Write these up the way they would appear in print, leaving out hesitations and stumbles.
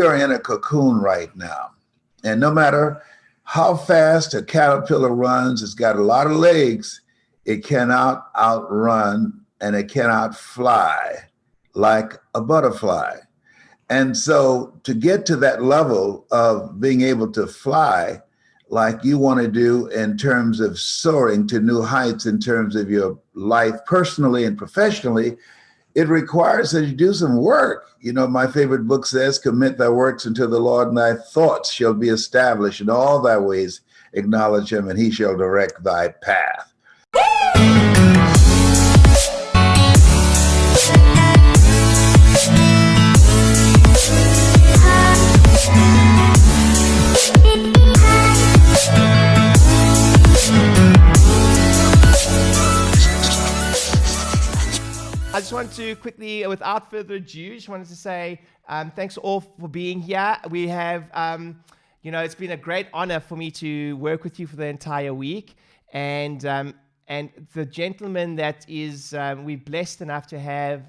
are in a cocoon right now. And no matter how fast a caterpillar runs, it's got a lot of legs, it cannot outrun and it cannot fly like a butterfly. And so to get to that level of being able to fly like you want to do in terms of soaring to new heights in terms of your life personally and professionally, it requires that you do some work. You know, my favorite book says, commit thy works unto the Lord, and thy thoughts shall be established. In all thy ways acknowledge him, and he shall direct thy path. I just want to quickly, without further ado, just wanted to say thanks all for being here. We have, it's been a great honor for me to work with you for the entire week. And the gentleman that is we're blessed enough to have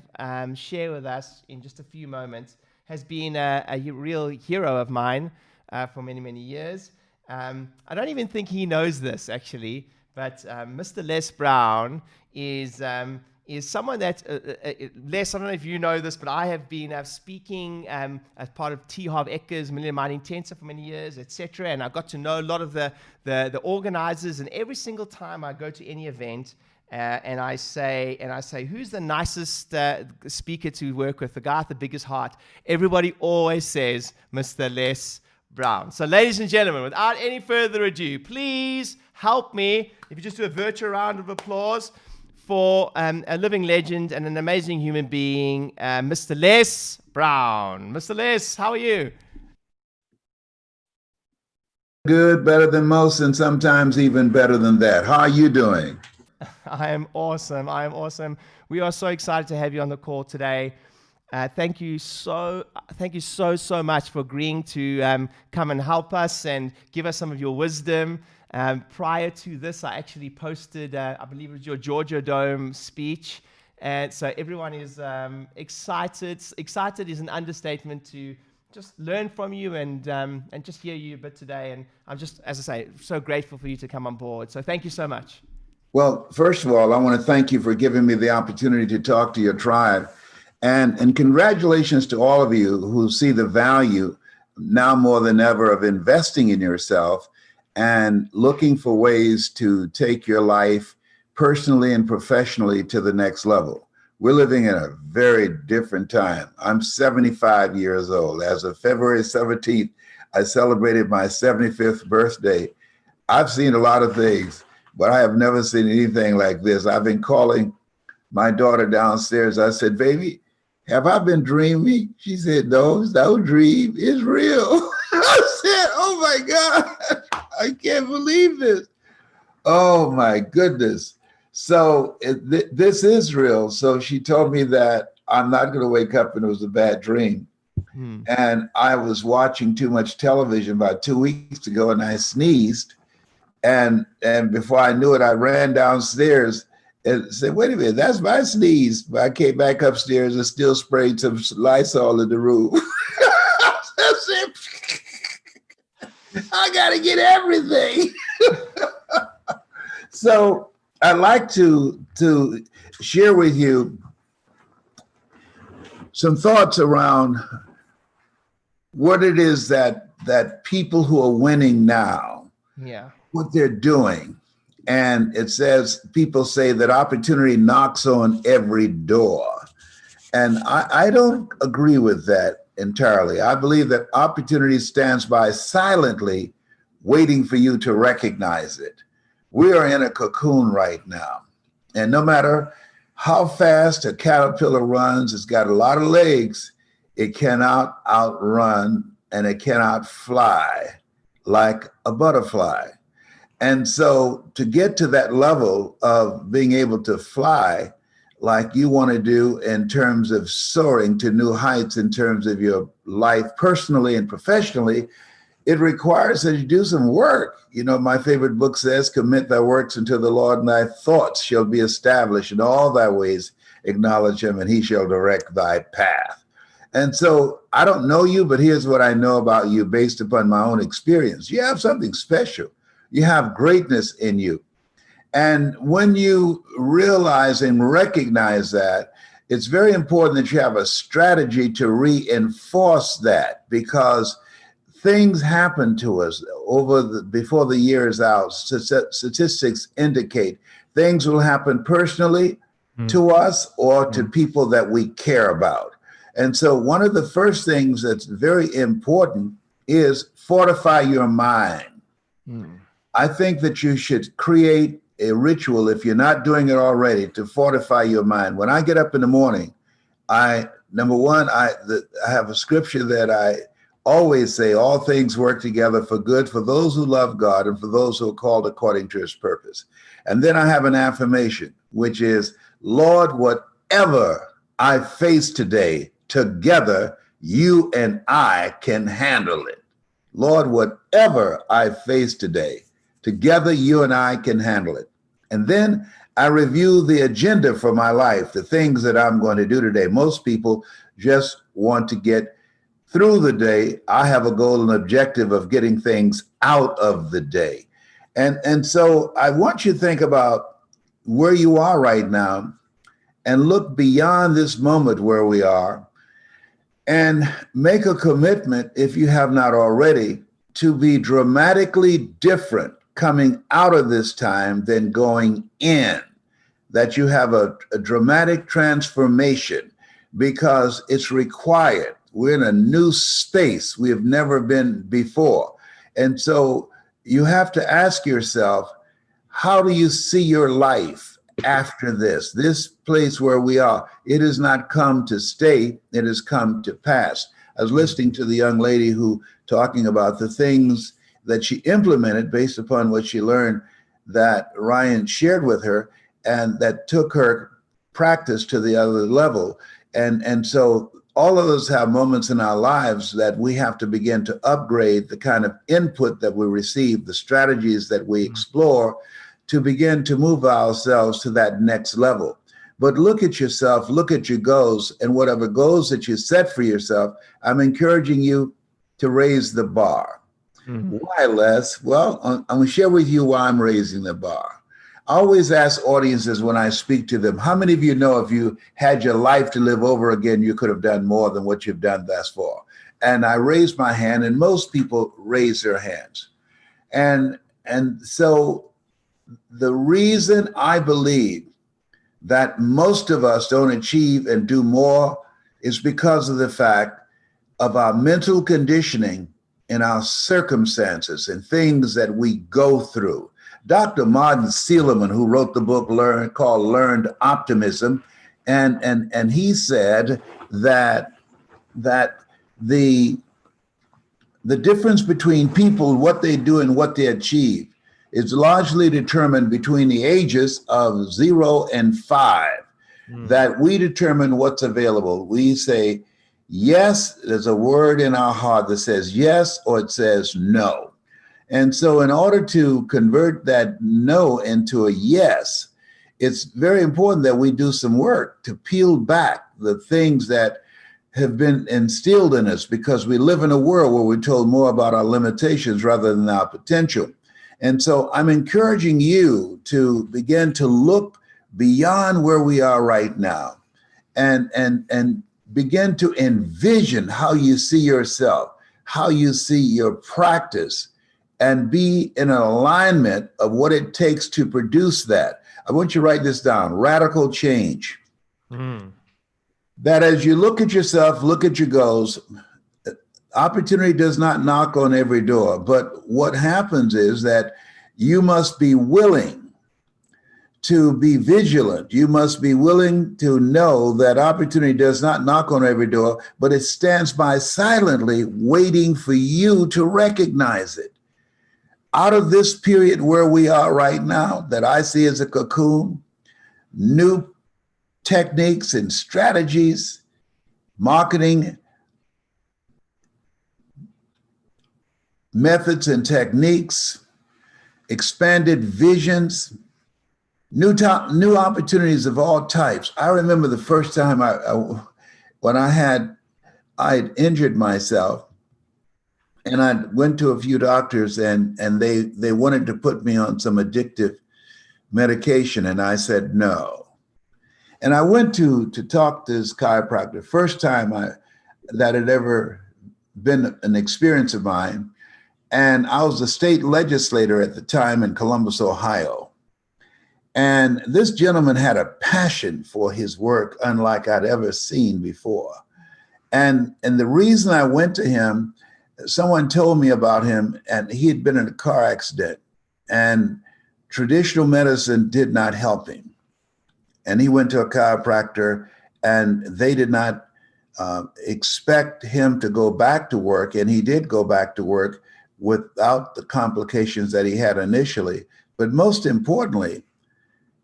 share with us in just a few moments has been a real hero of mine for many, many years. I don't even think he knows this, actually, but Mr. Les Brown is someone that, Les, I don't know if you know this, but I have been speaking as part of T. Harv Ekker's Millennium Mind Intensive for many years, etc. And I got to know a lot of the organizers. And every single time I go to any event, and I say, who's the nicest speaker to work with, the guy with the biggest heart? Everybody always says Mr. Les Brown. So, ladies and gentlemen, without any further ado, please help me. If you just do a virtual round of applause for a living legend and an amazing human being, Mr. Les Brown. Mr. Les, how are you? Good, better than most, and sometimes even better than that. How are you doing? I am awesome. We are so excited to have you on the call today. Thank you so much for agreeing to come and help us and give us some of your wisdom. Prior to this, I actually posted, I believe it was your Georgia Dome speech. And so everyone is excited. Excited is an understatement to just learn from you and just hear you a bit today. And I'm just, as I say, so grateful for you to come on board. So thank you so much. Well, first of all, I want to thank you for giving me the opportunity to talk to your tribe. And congratulations to all of you who see the value now more than ever of investing in yourself and looking for ways to take your life personally and professionally to the next level. We're living in a very different time. I'm 75 years old. As of February 17th, I celebrated my 75th birthday. I've seen a lot of things, but I have never seen anything like this. I've been calling my daughter downstairs. I said, baby, have I been dreaming? She said, no, it's no dream, it's real. I said, oh my God, I can't believe this. Oh my goodness. So this is real. So she told me that I'm not going to wake up and it was a bad dream. And I was watching too much television about 2 weeks ago and I sneezed. And before I knew it, I ran downstairs and said, wait a minute, that's my sneeze. But I came back upstairs and still sprayed some Lysol in the room. I got to get everything. So I'd like to share with you some thoughts around what it is that people who are winning now, what they're doing. And it says, people say that opportunity knocks on every door. And I don't agree with that entirely. I believe that opportunity stands by silently waiting for you to recognize it. We are in a cocoon right now. And no matter how fast a caterpillar runs, it's got a lot of legs, it cannot outrun and it cannot fly like a butterfly. And so to get to that level of being able to fly like you want to do in terms of soaring to new heights in terms of your life personally and professionally, it requires that you do some work. You know, my favorite book says, commit thy works unto the Lord, and thy thoughts shall be established. In all thy ways acknowledge him, and he shall direct thy path. And so I don't know you, but here's what I know about you based upon my own experience. You have something special. You have greatness in you. And when you realize and recognize that, it's very important that you have a strategy to reinforce that, because things happen to us before the year is out. Statistics indicate things will happen personally to us or to people that we care about. And so one of the first things that's very important is fortify your mind. I think that you should create a ritual, if you're not doing it already, to fortify your mind. When I get up in the morning, number one, I have a scripture that I always say, all things work together for good for those who love God and for those who are called according to his purpose. And then I have an affirmation, which is, Lord, whatever I face today, together, you and I can handle it. Lord, whatever I face today, together, you and I can handle it. And then I review the agenda for my life, the things that I'm going to do today. Most people just want to get through the day. I have a goal and objective of getting things out of the day. And so I want you to think about where you are right now and look beyond this moment where we are and make a commitment, if you have not already, to be dramatically different coming out of this time than going in, that you have a dramatic transformation, because it's required. We're in a new space we have never been before. And so you have to ask yourself, how do you see your life after this place where we are? It has not come to stay, it has come to pass. I was listening to the young lady who talking about the things that she implemented based upon what she learned that Ryan shared with her, and that took her practice to the other level. And so all of us have moments in our lives that we have to begin to upgrade the kind of input that we receive, the strategies that we explore, to begin to move ourselves to that next level. But look at yourself, look at your goals, and whatever goals that you set for yourself, I'm encouraging you to raise the bar. Why, Les? Well, I'm going to share with you why I'm raising the bar. I always ask audiences when I speak to them, how many of you know if you had your life to live over again, you could have done more than what you've done thus far? And I raise my hand, and most people raise their hands. And so the reason I believe that most of us don't achieve and do more is because of the fact of our mental conditioning and our circumstances and things that we go through. Dr. Martin Seligman, who wrote the book called Learned Optimism, and he said that the difference between people, what they do and what they achieve, is largely determined between the ages of 0 and 5, that we determine what's available. We say, yes, there's a word in our heart that says yes, or it says no. And so in order to convert that no into a yes, it's very important that we do some work to peel back the things that have been instilled in us, because we live in a world where we're told more about our limitations rather than our potential. And so I'm encouraging you to begin to look beyond where we are right now and begin to envision how you see yourself, how you see your practice, and be in an alignment of what it takes to produce that. I want you to write this down: radical change. That as you look at yourself, look at your goals, opportunity does not knock on every door, but what happens is that you must be willing to be vigilant. You must be willing to know that opportunity does not knock on every door, but it stands by silently waiting for you to recognize it. Out of this period where we are right now, that I see as a cocoon, new techniques and strategies, marketing methods and techniques, expanded visions, new opportunities of all types. I remember the first time when I had I'd injured myself, and I went to a few doctors, and they wanted to put me on some addictive medication, and I said no. And I went to talk to this chiropractor, first time that had ever been an experience of mine. And I was a state legislator at the time in Columbus, Ohio. And this gentleman had a passion for his work unlike I'd ever seen before. And the reason I went to him, someone told me about him, and he had been in a car accident, and traditional medicine did not help him. And he went to a chiropractor, and they did not expect him to go back to work. And he did go back to work without the complications that he had initially. But most importantly,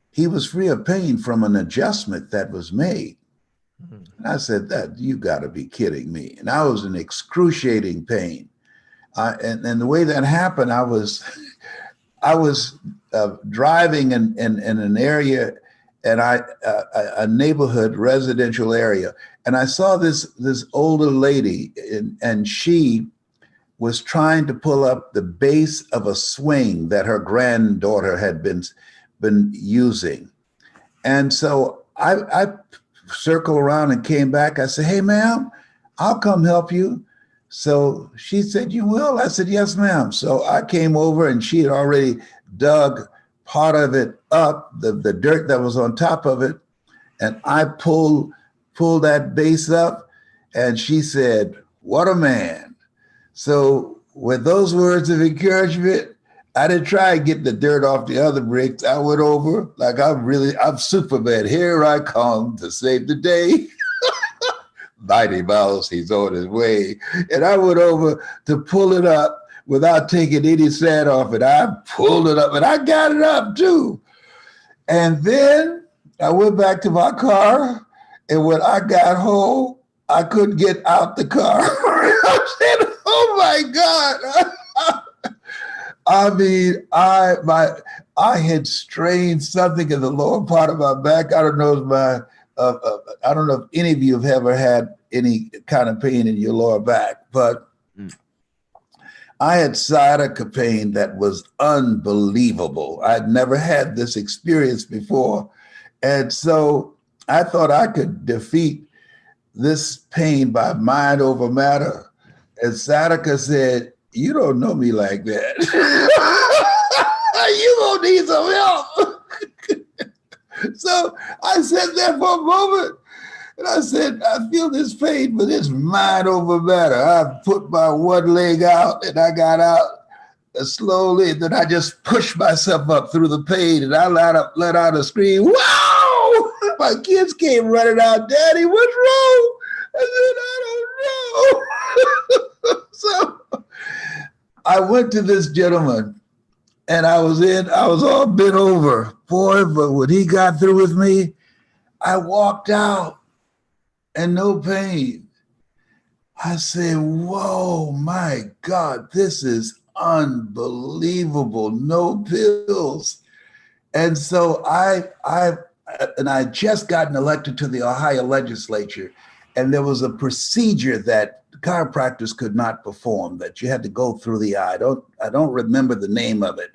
he was free of pain from an adjustment that was made. Mm-hmm. And I said, "That you got to be kidding me." And I was in excruciating pain. And the way that happened, I was driving in an area, and a neighborhood residential area, and I saw this older lady, and she was trying to pull up the base of a swing that her granddaughter had been using. And so I circled around and came back. I said, "Hey, ma'am, I'll come help you." So she said, "You will?" I said, "Yes, ma'am." So I came over, and she had already dug part of it up, the dirt that was on top of it, and I pulled that base up, and she said, "What a man." So with those words of encouragement, I didn't try and get the dirt off the other bricks. I went over like I'm Superman. Here I come to save the day. Mighty Mouse, he's on his way. And I went over to pull it up without taking any sand off it. I pulled it up, and I got it up too. And then I went back to my car, and when I got home, I couldn't get out the car. I said, "Oh my God." I mean, I had strained something in the lower part of my back. I don't know if any of you have ever had any kind of pain in your lower back, but I had sciatica pain that was unbelievable. I'd never had this experience before. And so I thought I could defeat this pain by mind over matter. And sciatica said, "You don't know me like that. You gonna need some help." So I sat there for a moment, and I said, "I feel this pain, but it's mind over matter." I put my one leg out, and I got out slowly, and then I just pushed myself up through the pain, and I let out a scream. "Wow!" My kids came running out. "Daddy, what's wrong?" I said, "I don't know." So I went to this gentleman, and I was all bent over. Boy, but when he got through with me, I walked out and no pain. I said, "Whoa, my God, this is unbelievable. No pills." And so I just gotten elected to the Ohio legislature, and there was a procedure that chiropractors could not perform, that you had to go through the eye. I don't remember the name of it,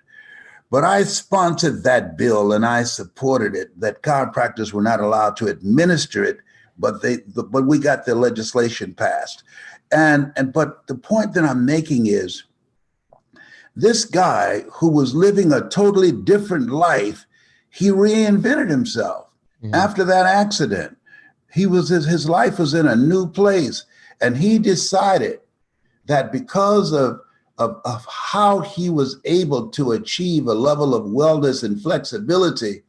but I sponsored that bill, and I supported it, that chiropractors were not allowed to administer it, but we got the legislation passed. But the point that I'm making is, this guy who was living a totally different life, he reinvented himself after that accident. His life was in a new place. And he decided that because of how he was able to achieve a level of wellness and flexibility,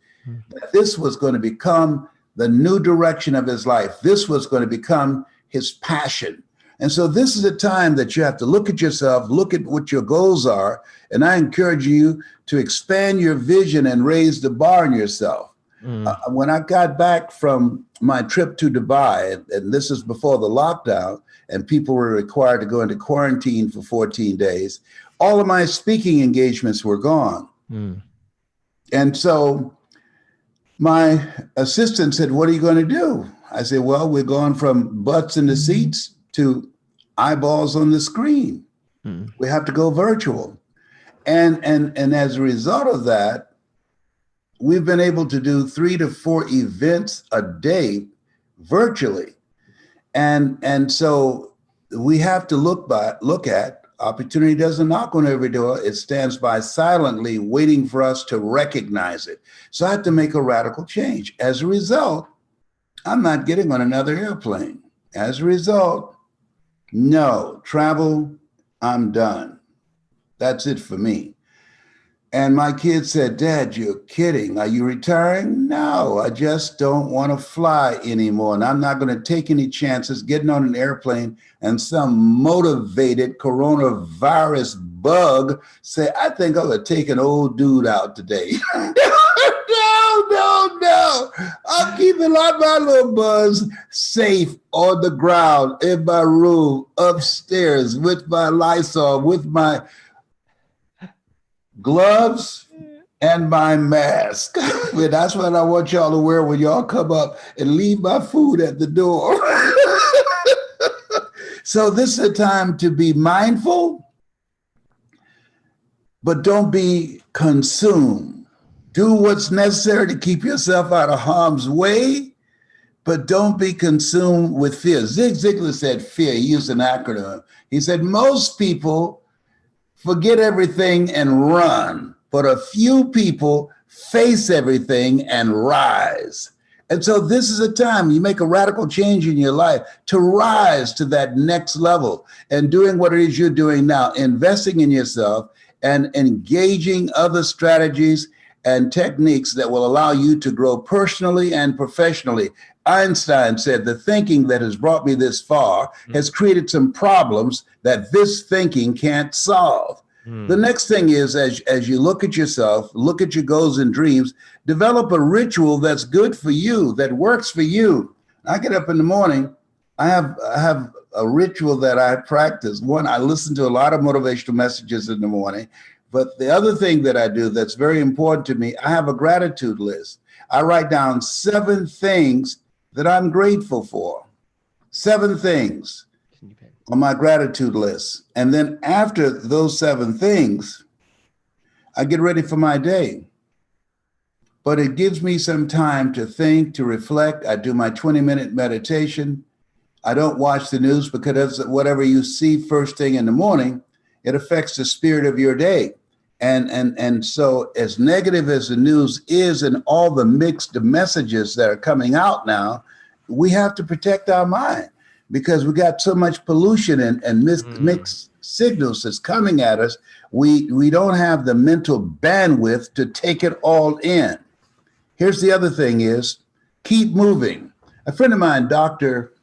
that this was going to become the new direction of his life. This was going to become his passion. And so this is a time that you have to look at yourself, look at what your goals are. And I encourage you to expand your vision and raise the bar on yourself. When I got back from my trip to Dubai, and this is before the lockdown, and people were required to go into quarantine for 14 days, all of my speaking engagements were gone. And so my assistant said, "What are you going to do?" I said, "Well, we're going from butts in the seats to eyeballs on the screen. We have to go virtual. And as a result of that, we've been able to do 3 to 4 events a day virtually. And so we have to look at opportunity doesn't knock on every door. It stands by silently waiting for us to recognize it. So I had to make a radical change. As a result, I'm not getting on another airplane. As a result, no travel, I'm done. That's it for me. And my kid said, Dad, you're kidding. Are you retiring? No, I just don't want to fly anymore. And I'm not going to take any chances getting on an airplane and some motivated coronavirus bug say, I think I'm going to take an old dude out today. No. I'm keeping my little buzz safe on the ground in my room, upstairs with my Lysol, with my gloves and my mask. That's what I want y'all to wear when y'all come up and leave my food at the door. So this is a time to be mindful, but don't be consumed. Do what's necessary to keep yourself out of harm's way, but don't be consumed with fear. Zig Ziglar said fear. He used an acronym. He said, most people forget everything and run, but a few people face everything and rise. And so this is a time you make a radical change in your life to rise to that next level and doing what it is you're doing now, investing in yourself and engaging other strategies and techniques that will allow you to grow personally and professionally. Einstein said, the thinking that has brought me this far has created some problems that this thinking can't solve. The next thing is, as you look at yourself, look at your goals and dreams, develop a ritual that's good for you, that works for you. I get up in the morning, I have a ritual that I practice. One, I listen to a lot of motivational messages in the morning. But the other thing that I do that's very important to me, I have a gratitude list. I write down 7 things that I'm grateful for. 7 things on my gratitude list. And then after those 7 things, I get ready for my day. But it gives me some time to think, to reflect. I do my 20-minute meditation. I don't watch the news because whatever you see first thing in the morning, it affects the spirit of your day. And so as negative as the news is and all the mixed messages that are coming out now, we have to protect our mind because we got so much pollution and mixed signals that's coming at us. We don't have the mental bandwidth to take it all in. Here's the other thing is keep moving. A friend of mine, Dr.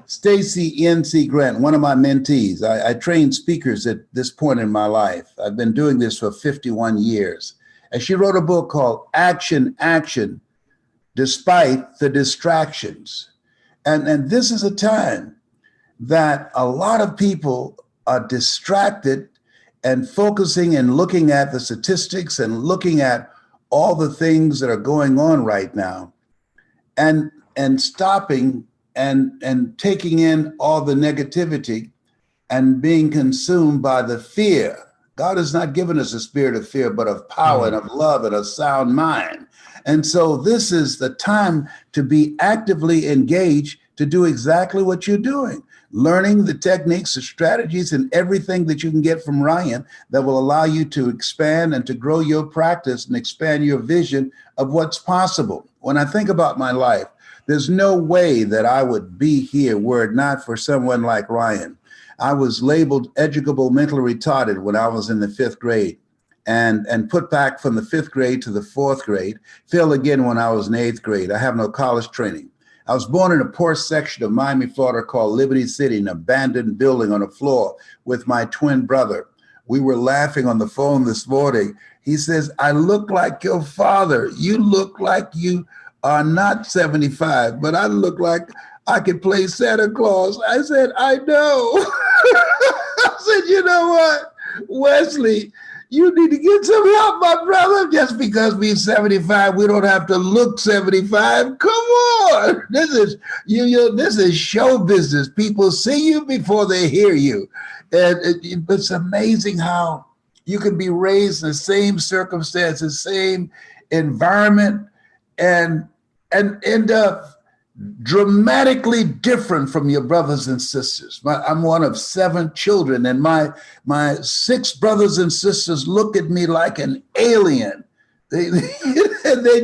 Stacy N.C. Grant, one of my mentees. I train speakers at this point in my life. I've been doing this for 51 years. And she wrote a book called Action, Action, Despite the Distractions. And this is a time that a lot of people are distracted and focusing and looking at the statistics and looking at all the things that are going on right now and stopping and taking in all the negativity and being consumed by the fear. God has not given us a spirit of fear, but of power and of love and a sound mind. And so this is the time to be actively engaged to do exactly what you're doing, learning the techniques, the strategies, and everything that you can get from Ryan that will allow you to expand and to grow your practice and expand your vision of what's possible. When I think about my life, there's no way that I would be here were it not for someone like Ryan. I was labeled educable mentally retarded when I was in the 5th grade and put back from the 5th grade to the 4th grade, failed again when I was in 8th grade. I have no college training. I was born in a poor section of Miami, Florida called Liberty City, an abandoned building on the floor with my twin brother. We were laughing on the phone this morning. He says, I look like your father. You look like you are not 75, but I look like I could play Santa Claus. I said, I know. I said, you know what, Wesley, You need to get some help, my brother. Just because we're 75, we don't have to look 75. Come on. This is this is show business. People see you before they hear you. And it's amazing how you can be raised in the same circumstances, same environment, and end up dramatically different from your brothers and sisters. I'm one of 7 children, and my 6 brothers and sisters look at me like an alien. They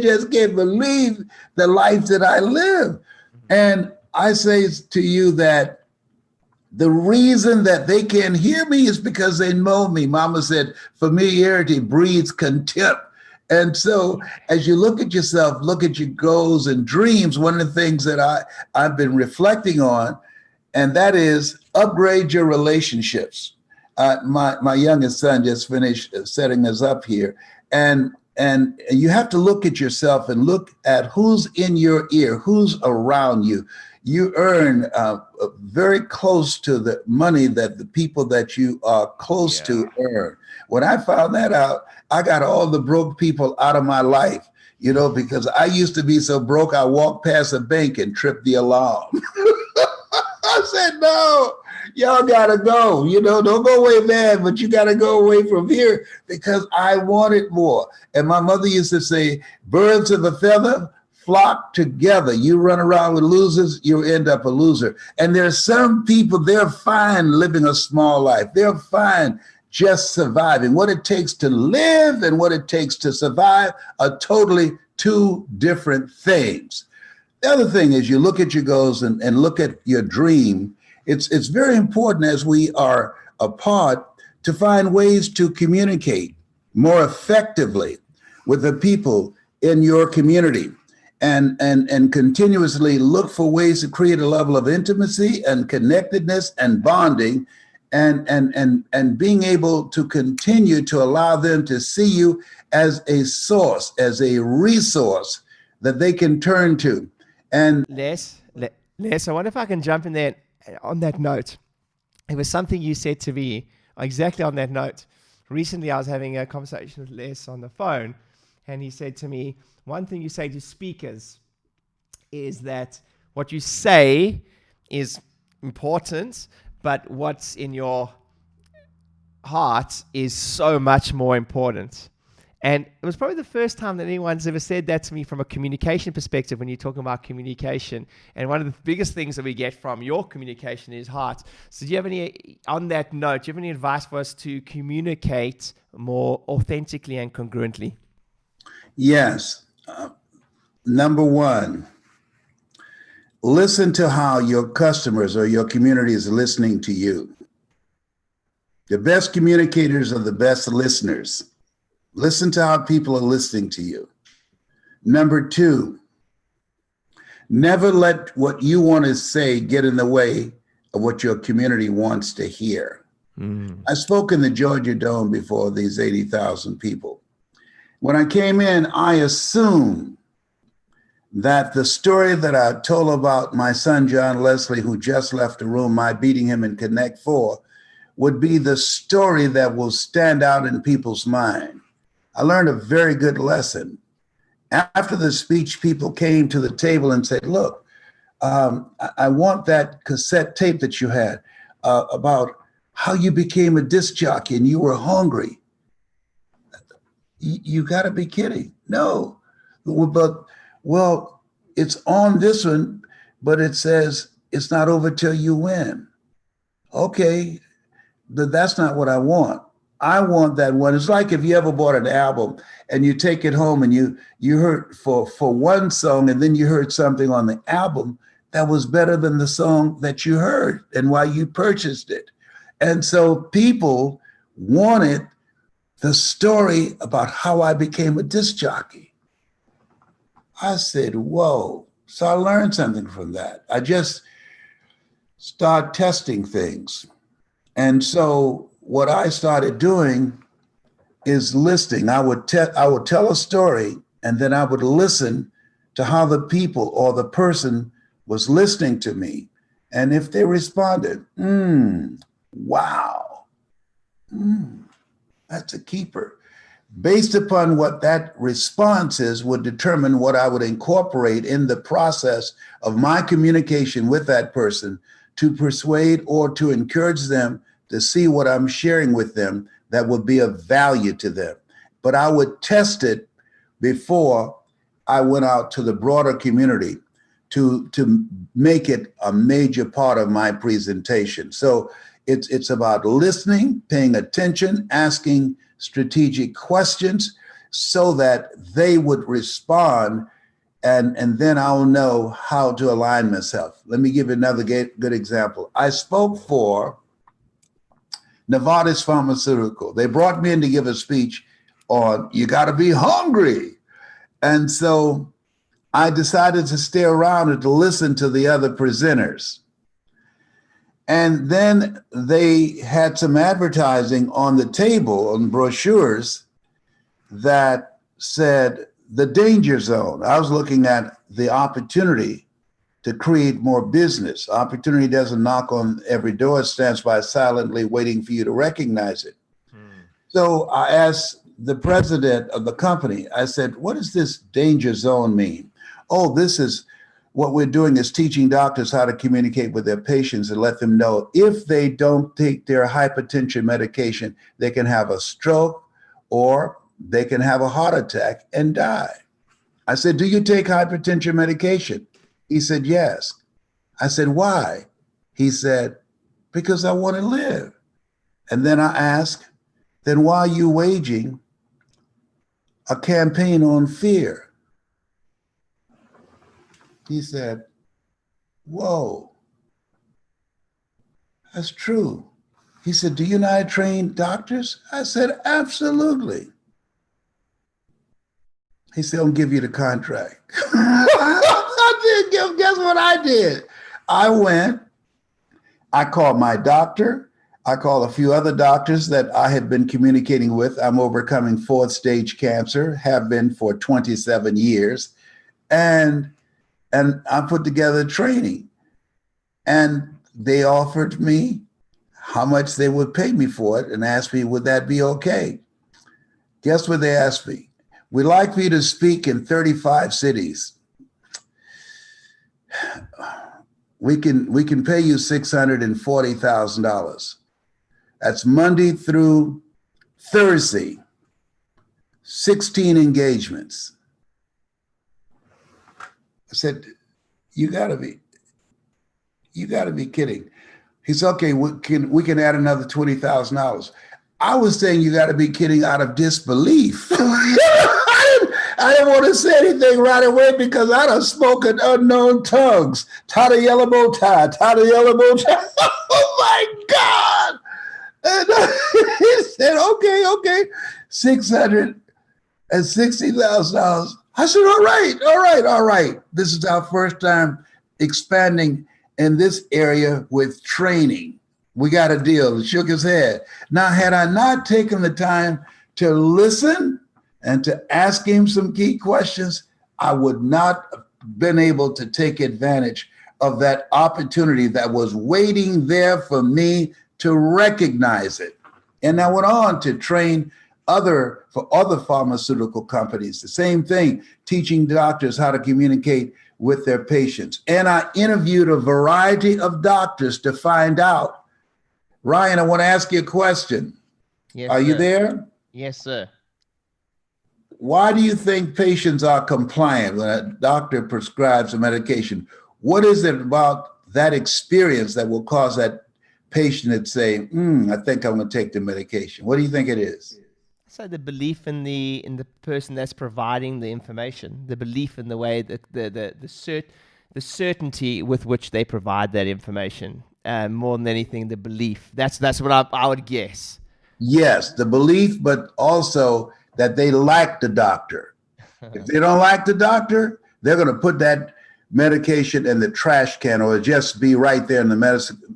just can't believe the life that I live. And I say to you that the reason that they can't hear me is because they know me. Mama said, familiarity breeds contempt. And so as you look at yourself, look at your goals and dreams, one of the things that I've been reflecting on, and that is upgrade your relationships. My youngest son just finished setting us up here. And you have to look at yourself and look at who's in your ear, who's around you. You earn very close to the money that the people that you are close to earn. When I found that out, I got all the broke people out of my life, because I used to be so broke, I walked past a bank and tripped the alarm. I said, no, y'all gotta go. Don't go away mad, but you gotta go away from here because I wanted more. And my mother used to say, birds of a feather flock together. You run around with losers, you end up a loser. And there's some people, they're fine living a small life. They're fine just surviving. What it takes to live and what it takes to survive are totally 2 different things. The other thing is you look at your goals and look at your dream. It's very important as we are apart to find ways to communicate more effectively with the people in your community and continuously look for ways to create a level of intimacy and connectedness and bonding and being able to continue to allow them to see you as a source, as a resource that they can turn to. And Les, I wonder if I can jump in there on that note. It was something you said to me exactly on that note. Recently, I was having a conversation with Les on the phone, and he said to me, one thing you say to speakers is that what you say is important, but what's in your heart is so much more important. And it was probably the first time that anyone's ever said that to me from a communication perspective when you're talking about communication. And one of the biggest things that we get from your communication is heart. So do you have any, on that note, do you have any advice for us to communicate more authentically and congruently? Yes. Number 1, listen to how your customers or your community is listening to you. The best communicators are the best listeners. Listen to how people are listening to you. Number 2, never let what you want to say get in the way of what your community wants to hear. I spoke in the Georgia Dome before these 80,000 people. When I came in, I assumed that the story that I told about my son, John Leslie, who just left the room, my beating him in Connect 4, would be the story that will stand out in people's mind. I learned a very good lesson. After the speech, people came to the table and said, look, I want that cassette tape that you had about how you became a disc jockey and you were hungry. You got to be kidding. No. But, well, it's on this one, but it says it's not over till you win. Okay, but that's not what I want. I want that one. It's like if you ever bought an album and you take it home and you heard for one song and then you heard something on the album that was better than the song that you heard and why you purchased it. And so people wanted the story about how I became a disc jockey. I said, whoa. So I learned something from that. I just started testing things. And so what I started doing is listening. I would tell a story and then I would listen to how the people or the person was listening to me. And if they responded, wow, That's a keeper. Based upon what that response is would determine what I would incorporate in the process of my communication with that person to persuade or to encourage them to see what I'm sharing with them that would be of value to them. But I would test it before I went out to the broader community to make it a major part of my presentation. So it's about listening, paying attention, asking strategic questions so that they would respond, and then I'll know how to align myself. Let me give you another good example. I spoke for Novartis Pharmaceutical. They brought me in to give a speech on you got to be hungry. And so I decided to stay around and to listen to the other presenters. And then they had some advertising on the table, on brochures, that said the danger zone. I was looking at the opportunity to create more business. Opportunity doesn't knock on every door, it stands by silently waiting for you to recognize it. So I asked the president of the company, I said, what does this danger zone mean? Oh, this is what we're doing is teaching doctors how to communicate with their patients and let them know if they don't take their hypertension medication, they can have a stroke or they can have a heart attack and die. I said, do you take hypertension medication? He said, yes. I said, why? He said, because I want to live. And then I asked, then why are you waging a campaign on fear? He said, whoa, that's true. He said, do you know I train doctors? I said, absolutely. He said, I'll give you the contract. Guess what I did? I went, I called my doctor. I called a few other doctors that I had been communicating with. I'm overcoming 4th stage cancer, have been for 27 years. And I put together training, and they offered me how much they would pay me for it and asked me, would that be okay? Guess what they asked me? We'd like for you to speak in 35 cities. We can pay you $640,000. That's Monday through Thursday, 16 engagements. I said, you gotta be kidding. He said, okay, we can add another $20,000. I was saying you gotta be kidding out of disbelief. I didn't want to say anything right away because I done spoken unknown tongues. Tie the yellow bow tie, tie the yellow bow tie. Oh my God. And he said, okay, $660,000. I said, all right. This is our first time expanding in this area with training. We got a deal. He shook his head. Now, had I not taken the time to listen and to ask him some key questions, I would not have been able to take advantage of that opportunity that was waiting there for me to recognize it. And I went on to train for other pharmaceutical companies, the same thing, teaching doctors how to communicate with their patients. And I interviewed a variety of doctors to find out. Ryan, I want to ask you a question. Yes, Are you sir. there? Yes, sir. Why do you think patients are compliant when a doctor prescribes a medication? What is it about that experience that will cause that patient to say, I think I'm going to take the medication? What do you think it is? So the belief in the person that's providing the information, the belief in the way that the certainty with which they provide that information, more than anything, the belief. That's what I would guess. Yes, the belief, but also that they like the doctor. If they don't like the doctor, they're going to put that medication in the trash can or just be right there in the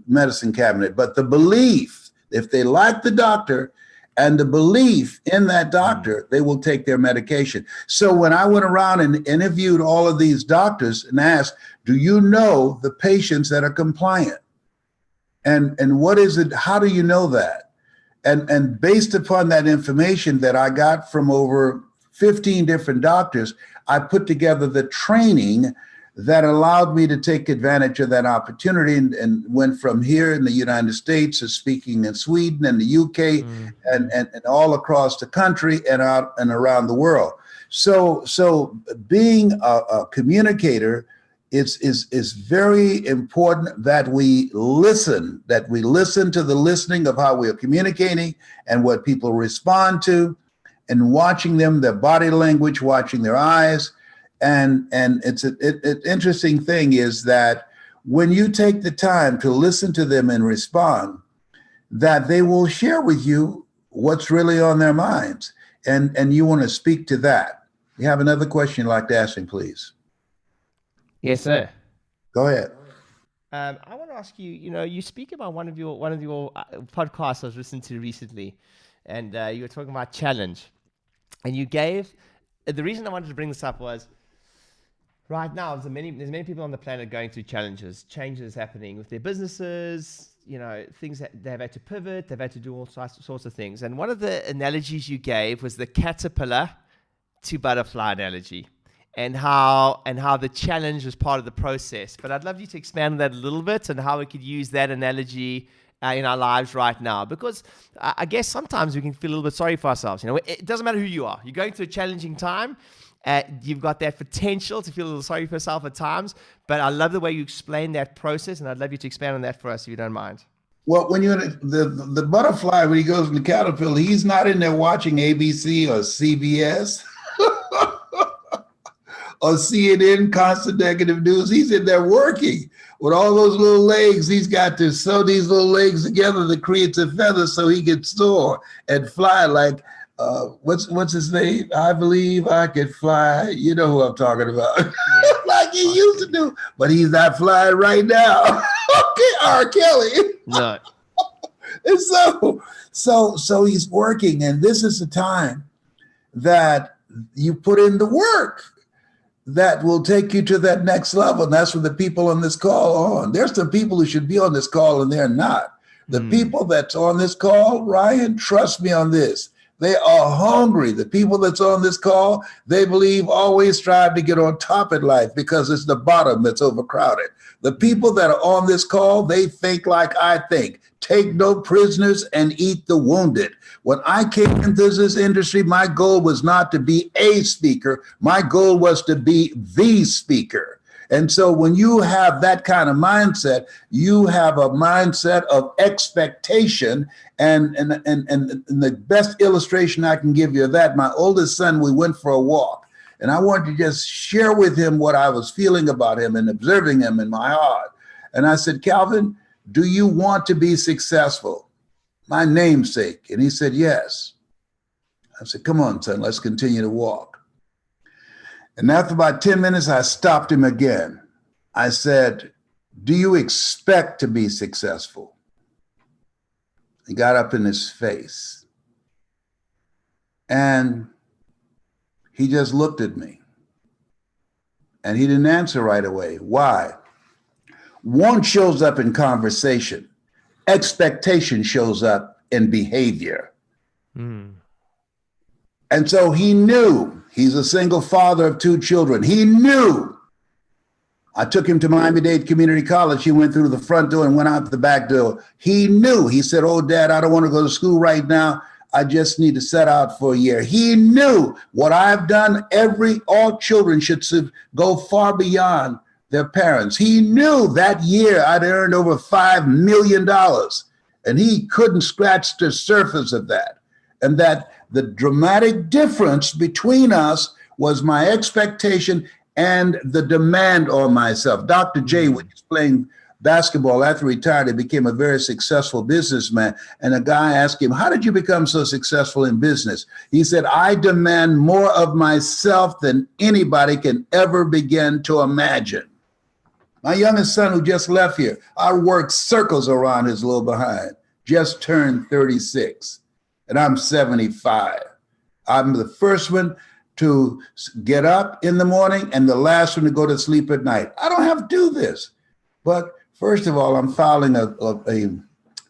medicine cabinet. But the belief, if they like the doctor and the belief in that doctor, they will take their medication. So when I went around and interviewed all of these doctors and asked, do you know the patients that are compliant? And what is it? How do you know that? And based upon that information that I got from over 15 different doctors, I put together the training that allowed me to take advantage of that opportunity, and went from here in the United States to speaking in Sweden and the UK and all across the country and out and around the world. So being a communicator is very important, that we listen to the listening of how we are communicating and what people respond to, and watching them, their body language, watching their eyes. And it's an interesting thing is that when you take the time to listen to them and respond, that they will share with you what's really on their minds. And you want to speak to that. You have another question you'd like to ask me, please? Yes, sir. Go ahead. I want to ask you, you speak about one of your podcasts I was listening to recently, and you were talking about challenge. And you gave, the reason I wanted to bring this up was, right now, there's many people on the planet going through changes happening with their businesses, things that they've had to pivot, they've had to do all sorts of things. And one of the analogies you gave was the caterpillar to butterfly analogy, and how the challenge was part of the process. But I'd love you to expand on that a little bit, and how we could use that analogy in our lives right now, because I guess sometimes we can feel a little bit sorry for ourselves. It doesn't matter who you are. You're going through a challenging time. You've got that potential to feel a little sorry for yourself at times, but I love the way you explain that process, and I'd love you to expand on that for us, if you don't mind. Well, when you're the butterfly, when he goes in the caterpillar, he's not in there watching ABC or CBS or CNN, constant negative news. He's in there working with all those little legs. He's got to sew these little legs together to create a feather so he can soar and fly like, what's his name? I believe I could fly. You know who I'm talking about. Yeah. Like he used to do, but he's not flying right now. Okay, R. Kelly. No. And so he's working, and this is the time that you put in the work that will take you to that next level. And that's what the people on this call are on. There's some people who should be on this call and they're not. The people that's on this call, Ryan, trust me on this. They are hungry. The people that's on this call, they believe always strive to get on top in life because it's the bottom that's overcrowded. The people that are on this call, they think like I think. Take no prisoners and eat the wounded. When I came into this industry, my goal was not to be a speaker. My goal was to be the speaker. And so when you have that kind of mindset, you have a mindset of expectation. And the best illustration I can give you of that, my oldest son, we went for a walk. And I wanted to just share with him what I was feeling about him and observing him in my heart. And I said, Calvin, do you want to be successful? My namesake. And he said, yes. I said, come on, son, let's continue to walk. And after about 10 minutes, I stopped him again. I said, do you expect to be successful? He got up in his face. And he just looked at me. And he didn't answer right away. Why? Want shows up in conversation. Expectation shows up in behavior. And so he knew. He's a single father of 2 children. He knew. I took him to Miami-Dade Community College. He went through the front door and went out the back door. He knew. He said, oh, Dad, I don't want to go to school right now. I just need to set out for a year. He knew what I've done. All children should go far beyond their parents. He knew that year I'd earned over $5 million, and he couldn't scratch the surface of that. And that the dramatic difference between us was my expectation and the demand on myself. Dr. J, when he was playing basketball after he retired, he became a very successful businessman. And a guy asked him, how did you become so successful in business? He said, I demand more of myself than anybody can ever begin to imagine. My youngest son, who just left here, I worked circles around his little behind, just turned 36, and I'm 75. I'm the first one to get up in the morning and the last one to go to sleep at night. I don't have to do this. But first of all, I'm filing a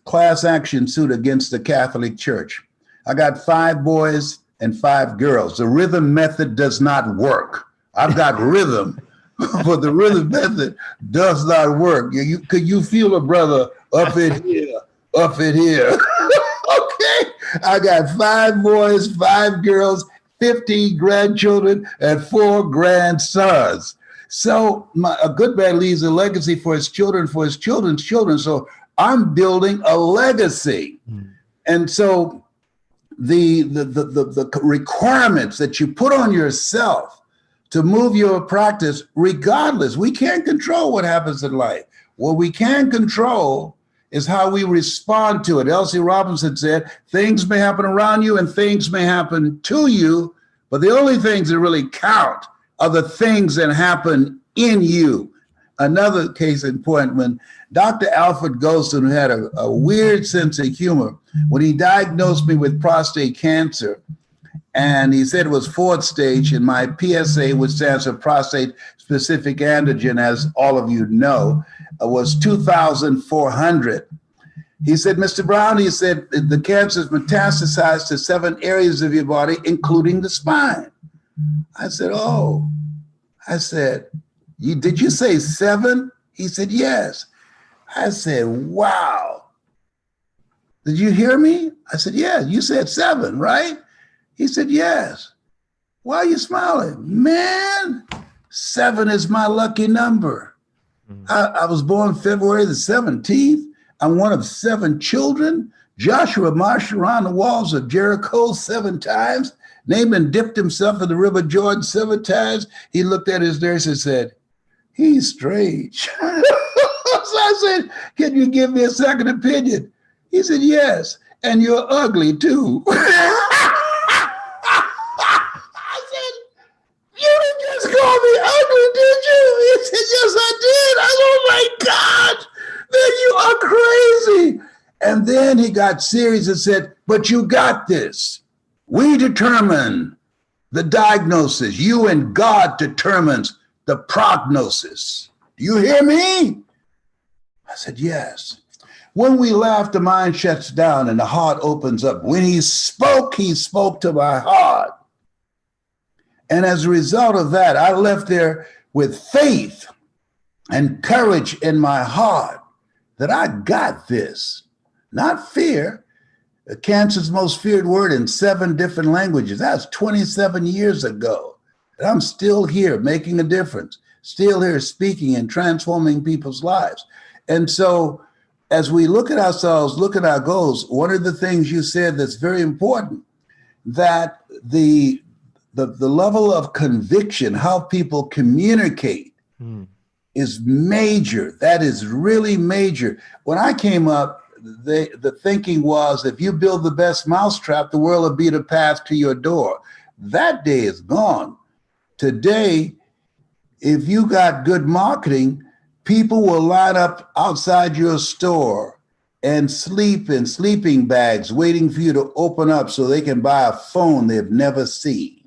class action suit against the Catholic Church. I got 5 boys and 5 girls. The rhythm method does not work. I've got rhythm, but the rhythm method does not work. Could you feel a brother up in here, up in here? Okay. I got 5 boys, 5 girls, 15 grandchildren, and 4 grandsons. So a good man leaves a legacy for his children, for his children's children. So I'm building a legacy. And so the requirements that you put on yourself to move your practice, regardless, we can't control what happens in life. What we can control is how we respond to it. Elsie Robinson said, things may happen around you and things may happen to you, but the only things that really count are the things that happen in you. Another case in point, when Dr. Alfred Golston, who had a weird sense of humor, when he diagnosed me with prostate cancer, and he said it was 4th stage, and my PSA, which stands for prostate specific antigen, as all of you know, was 2,400. He said, Mr. Brown, he said, the cancer is metastasized to 7 areas of your body, including the spine. I said, oh. I said, did you say 7? He said, yes. I said, wow. Did you hear me? I said, yeah, you said 7, right? He said, yes. Why are you smiling? Man, 7 is my lucky number. I was born February the 17th. I'm one of 7 children. Joshua marched around the walls of Jericho 7 times. Naaman dipped himself in the river Jordan 7 times. He looked at his nurse and said, he's strange. So I said, can you give me a second opinion? He said, yes, and you're ugly too. I said, you didn't just call me ugly, did you? He said, yes, I did. I said, oh my God, then you are crazy. And then he got serious and said, but you got this. We determine the diagnosis. You and God determines the prognosis. Do you hear me? I said, yes. When we laugh, the mind shuts down and the heart opens up. When he spoke to my heart. And as a result of that, I left there with faith and courage in my heart that I got this, not fear. Cancer's most feared word in 7 different languages. That's 27 years ago. And I'm still here making a difference, still here speaking and transforming people's lives. And so as we look at ourselves, look at our goals, one of the things you said that's very important, that the level of conviction, how people communicate is major. That is really major. When I came up, the thinking was, if you build the best mousetrap, the world will be the path to your door. That day is gone. Today, if you got good marketing, people will line up outside your store and sleep in sleeping bags, waiting for you to open up so they can buy a phone they've never seen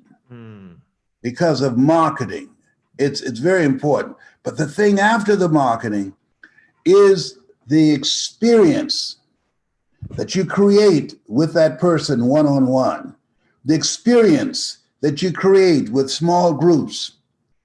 because of marketing. It's very important. But the thing after the marketing is the experience that you create with that person one-on-one, the experience that you create with small groups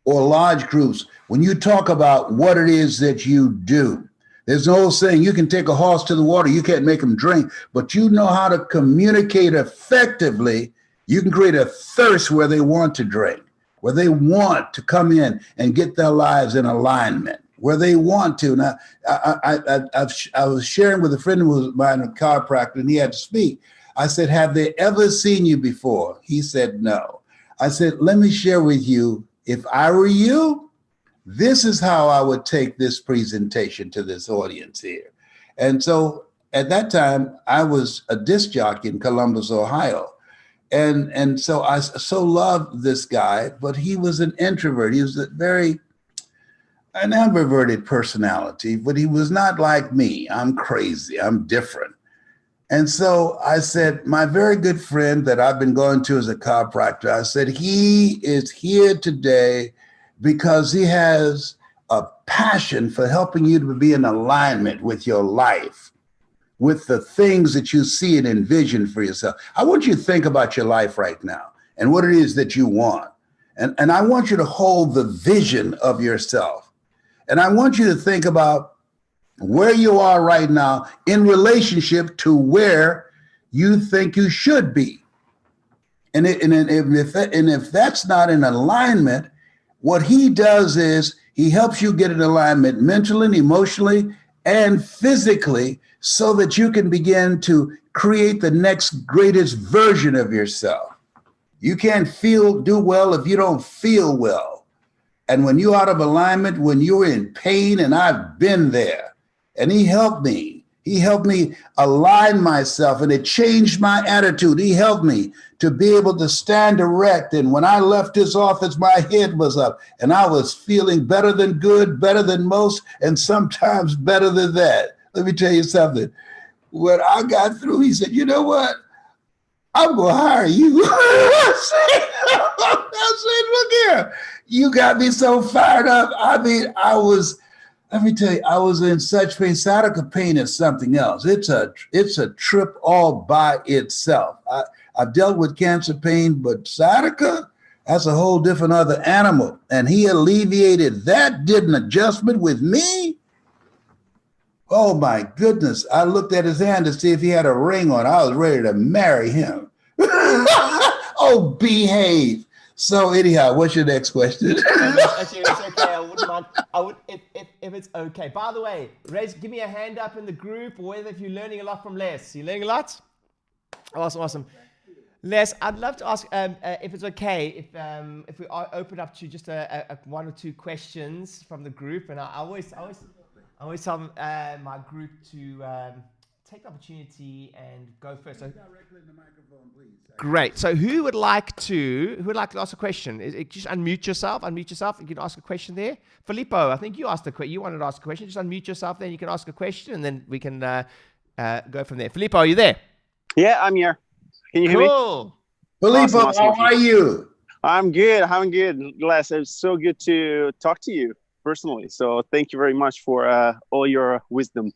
or large groups when you talk about what it is that you do. There's an old saying, you can take a horse to the water, you can't make him drink, but you know how to communicate effectively. You can create a thirst where they want to drink, where they want to come in and get their lives in alignment, where they want to. Now, I was sharing with a friend who was mine, a chiropractor, and he had to speak. I said, have they ever seen you before? He said, no. I said, let me share with you, if I were you, this is how I would take this presentation to this audience here. And so at that time, I was a disc jockey in Columbus, Ohio. And so I so loved this guy, but he was an introvert. He was an ambiverted personality, but he was not like me. I'm crazy. I'm different. And so I said, my very good friend that I've been going to as a chiropractor, I said, he is here today because he has a passion for helping you to be in alignment with your life, with the things that you see and envision for yourself. I want you to think about your life right now and what it is that you want. And I want you to hold the vision of yourself. And I want you to think about where you are right now in relationship to where you think you should be. And if that's not in alignment, what he does is he helps you get in alignment mentally, emotionally, and physically so that you can begin to create the next greatest version of yourself. You can't do well if you don't feel well. And when you're out of alignment, when you're in pain, and I've been there, and he helped me. He helped me align myself, and it changed my attitude. He helped me to be able to stand erect. And when I left his office, my head was up, and I was feeling better than good, better than most, and sometimes better than that. Let me tell you something. When I got through, he said, you know what? I'm going to hire you. I said, look here. You got me so fired up. I mean, let me tell you, I was in such pain. Sciatica pain is something else. It's a trip all by itself. I've dealt with cancer pain, but sciatica, that's a whole different other animal. And he alleviated that, did an adjustment with me. Oh my goodness. I looked at his hand to see if he had a ring on. I was ready to marry him. Oh, behave. So anyhow, what's your next question? Actually, it's okay. I wouldn't mind. I would if it's okay. By the way, give me a hand up in the group, or whether if you're learning a lot from Les. You learning a lot? Awesome. Les, I'd love to ask if it's okay if we open up to just a one or two questions from the group, and I always tell my group to take the opportunity and go first. So, directly in the microphone, please. Great. So who would like to ask a question? Just unmute yourself. You can ask a question there. Filippo, I think you asked you wanted to ask a question. Just unmute yourself, then you can ask a question, and then we can go from there. Filippo, are you there? Yeah, I'm here. Can you hear me? Cool. Filippo, awesome. How are you? I'm good. Les, it's so good to talk to you personally. So thank you very much for all your wisdom.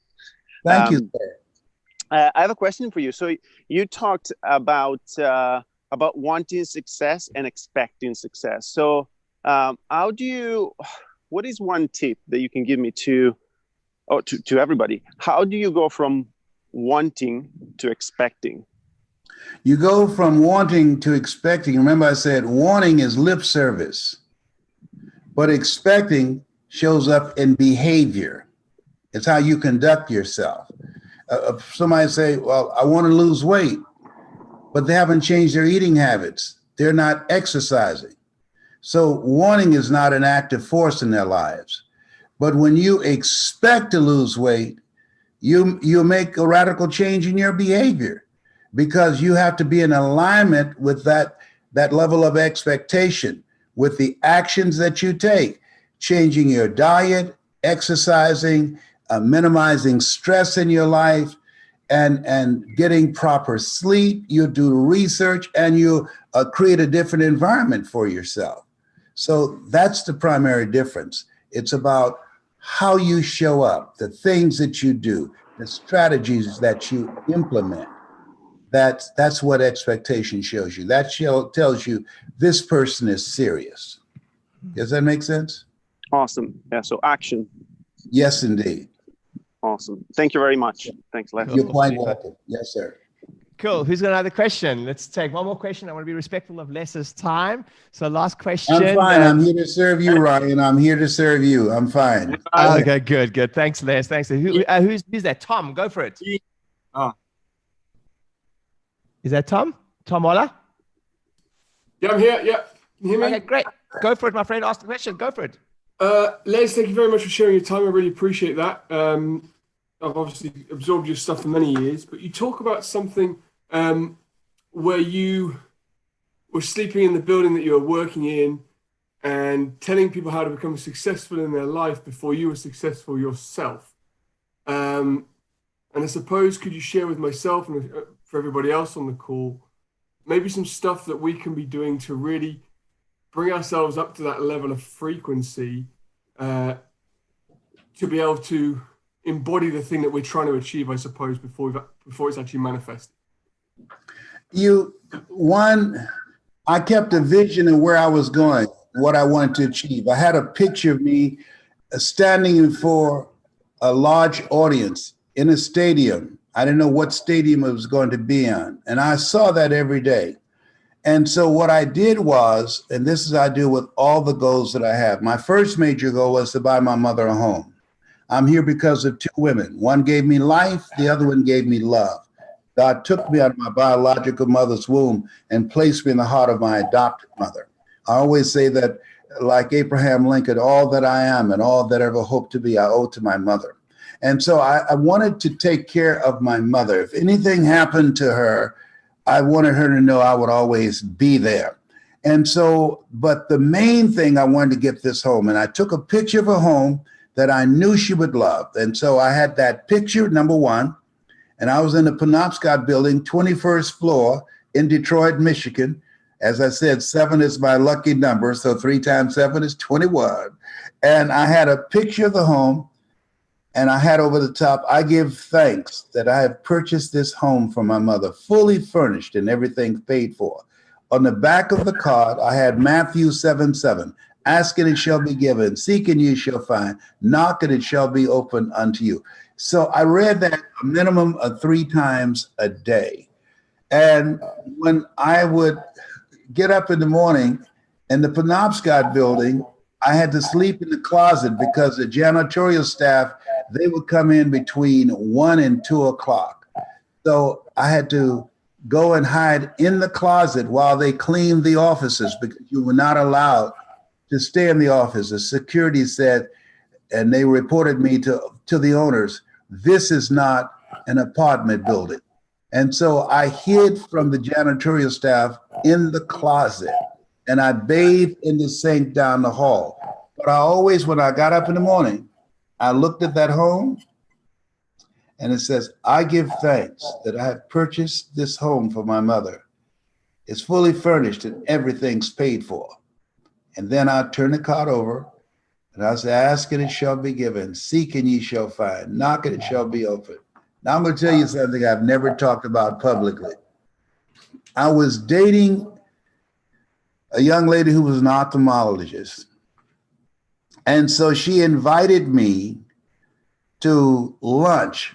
Thank you, sir. I have a question for you. So you talked about wanting success and expecting success. So what is one tip that you can give me to everybody? How do you go from wanting to expecting? You go from wanting to expecting. Remember I said wanting is lip service, but expecting shows up in behavior. It's how you conduct yourself. Somebody say, well, I want to lose weight, but they haven't changed their eating habits. They're not exercising. So wanting is not an active force in their lives. But when you expect to lose weight, you make a radical change in your behavior, because you have to be in alignment with that level of expectation, with the actions that you take, changing your diet, exercising, minimizing stress in your life, and getting proper sleep. You do research, and you create a different environment for yourself. So that's the primary difference. It's about how you show up, the things that you do, the strategies that you implement. That's what expectation shows you. That tells you this person is serious. Does that make sense? Awesome. Yeah. So action. Yes, indeed. Awesome. Thank you very much. Thanks, Les. You're quite welcome. Yes, sir. Cool. Who's got another question? Let's take one more question. I want to be respectful of Les's time. So last question. I'm fine. I'm here to serve you, Ryan. I'm here to serve you. I'm fine. Okay, good. Thanks, Les. Thanks. Who's that? Tom, go for it. Is that Tom? Tom Ola? Yeah, I'm here. Yeah. Can you hear me? Okay, great. Go for it, my friend. Ask the question. Go for it. Les, thank you very much for sharing your time. I really appreciate that. I've obviously absorbed your stuff for many years, but you talk about something where you were sleeping in the building that you were working in and telling people how to become successful in their life before you were successful yourself. And I suppose, could you share with myself and for everybody else on the call, maybe some stuff that we can be doing to really bring ourselves up to that level of frequency to be able to embody the thing that we're trying to achieve, I suppose, before it's actually manifested? I kept a vision of where I was going, what I wanted to achieve. I had a picture of me standing before a large audience in a stadium. I didn't know what stadium it was going to be on. And I saw that every day. And so what I did was, and this is I do with all the goals that I have. My first major goal was to buy my mother a home. I'm here because of two women. One gave me life, the other one gave me love. God took me out of my biological mother's womb and placed me in the heart of my adopted mother. I always say that, like Abraham Lincoln, all that I am and all that I ever hope to be, I owe to my mother. And so I wanted to take care of my mother. If anything happened to her, I wanted her to know I would always be there. And so, but the main thing, I wanted to get this home. And I took a picture of a home that I knew she would love. And so I had that picture, number one, and I was in the Penobscot building, 21st floor in Detroit, Michigan. As I said, 7 is my lucky number. So 3 times 7 is 21. And I had a picture of the home, and I had over the top, I give thanks that I have purchased this home for my mother, fully furnished and everything paid for. On the back of the card, I had Matthew 7:7. Ask and it shall be given. Seek and you shall find. Knock and it shall be opened unto you. So I read that a minimum of 3 times a day. And when I would get up in the morning in the Penobscot building, I had to sleep in the closet because the janitorial staff, they would come in between 1 and 2 o'clock. So I had to go and hide in the closet while they cleaned the offices because you were not allowed to stay in the office. The security said, and they reported me to the owners, this is not an apartment building. And so I hid from the janitorial staff in the closet, and I bathed in the sink down the hall. But I always, when I got up in the morning, I looked at that home, and it says, I give thanks that I have purchased this home for my mother. It's fully furnished and everything's paid for. And then I turn the card over, and I say, ask and it shall be given. Seek and ye shall find. Knock and it shall be opened. Now I'm going to tell you something I've never talked about publicly. I was dating a young lady who was an ophthalmologist. And so she invited me to lunch.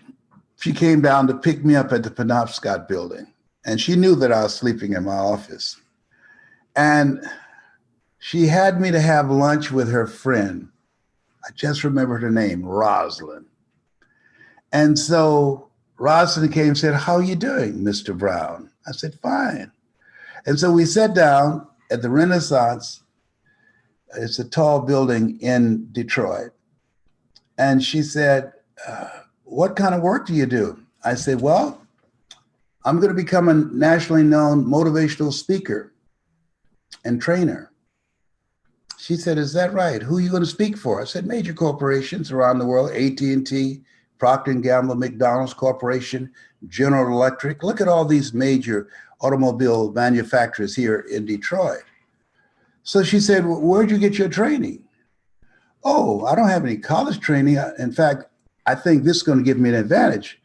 She came down to pick me up at the Penobscot building. And she knew that I was sleeping in my office. And she had me to have lunch with her friend. I just remembered her name, Rosalind. And so Rosalind came and said, how are you doing, Mr. Brown? I said, fine. And so we sat down at the Renaissance. It's a tall building in Detroit. And she said, what kind of work do you do? I said, well, I'm going to become a nationally known motivational speaker and trainer. She said, is that right? Who are you going to speak for? I said, major corporations around the world, AT&T, Procter & Gamble, McDonald's Corporation, General Electric. Look at all these major automobile manufacturers here in Detroit. So she said, well, where'd you get your training? Oh, I don't have any college training. In fact, I think this is going to give me an advantage.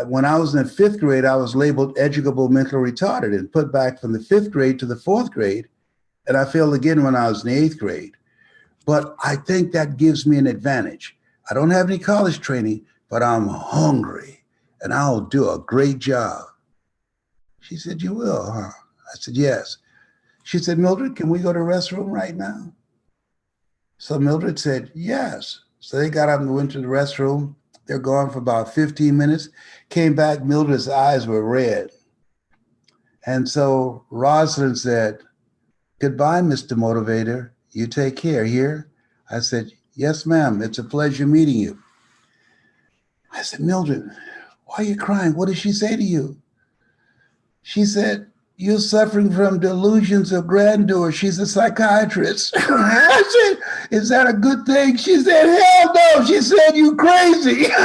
When I was in the 5th grade, I was labeled educable mentally retarded and put back from the 5th grade to the 4th grade. And I failed again when I was in the 8th grade. But I think that gives me an advantage. I don't have any college training, but I'm hungry and I'll do a great job. She said, you will, huh? I said, yes. She said, Mildred, can we go to the restroom right now? So Mildred said, yes. So they got up and went to the restroom. They're gone for about 15 minutes. Came back, Mildred's eyes were red. And so Rosalind said, goodbye, Mr. Motivator. You take care here. I said, yes, ma'am. It's a pleasure meeting you. I said, Mildred, why are you crying? What did she say to you? She said, you're suffering from delusions of grandeur. She's a psychiatrist. I said, is that a good thing? She said, hell no. She said, you crazy. So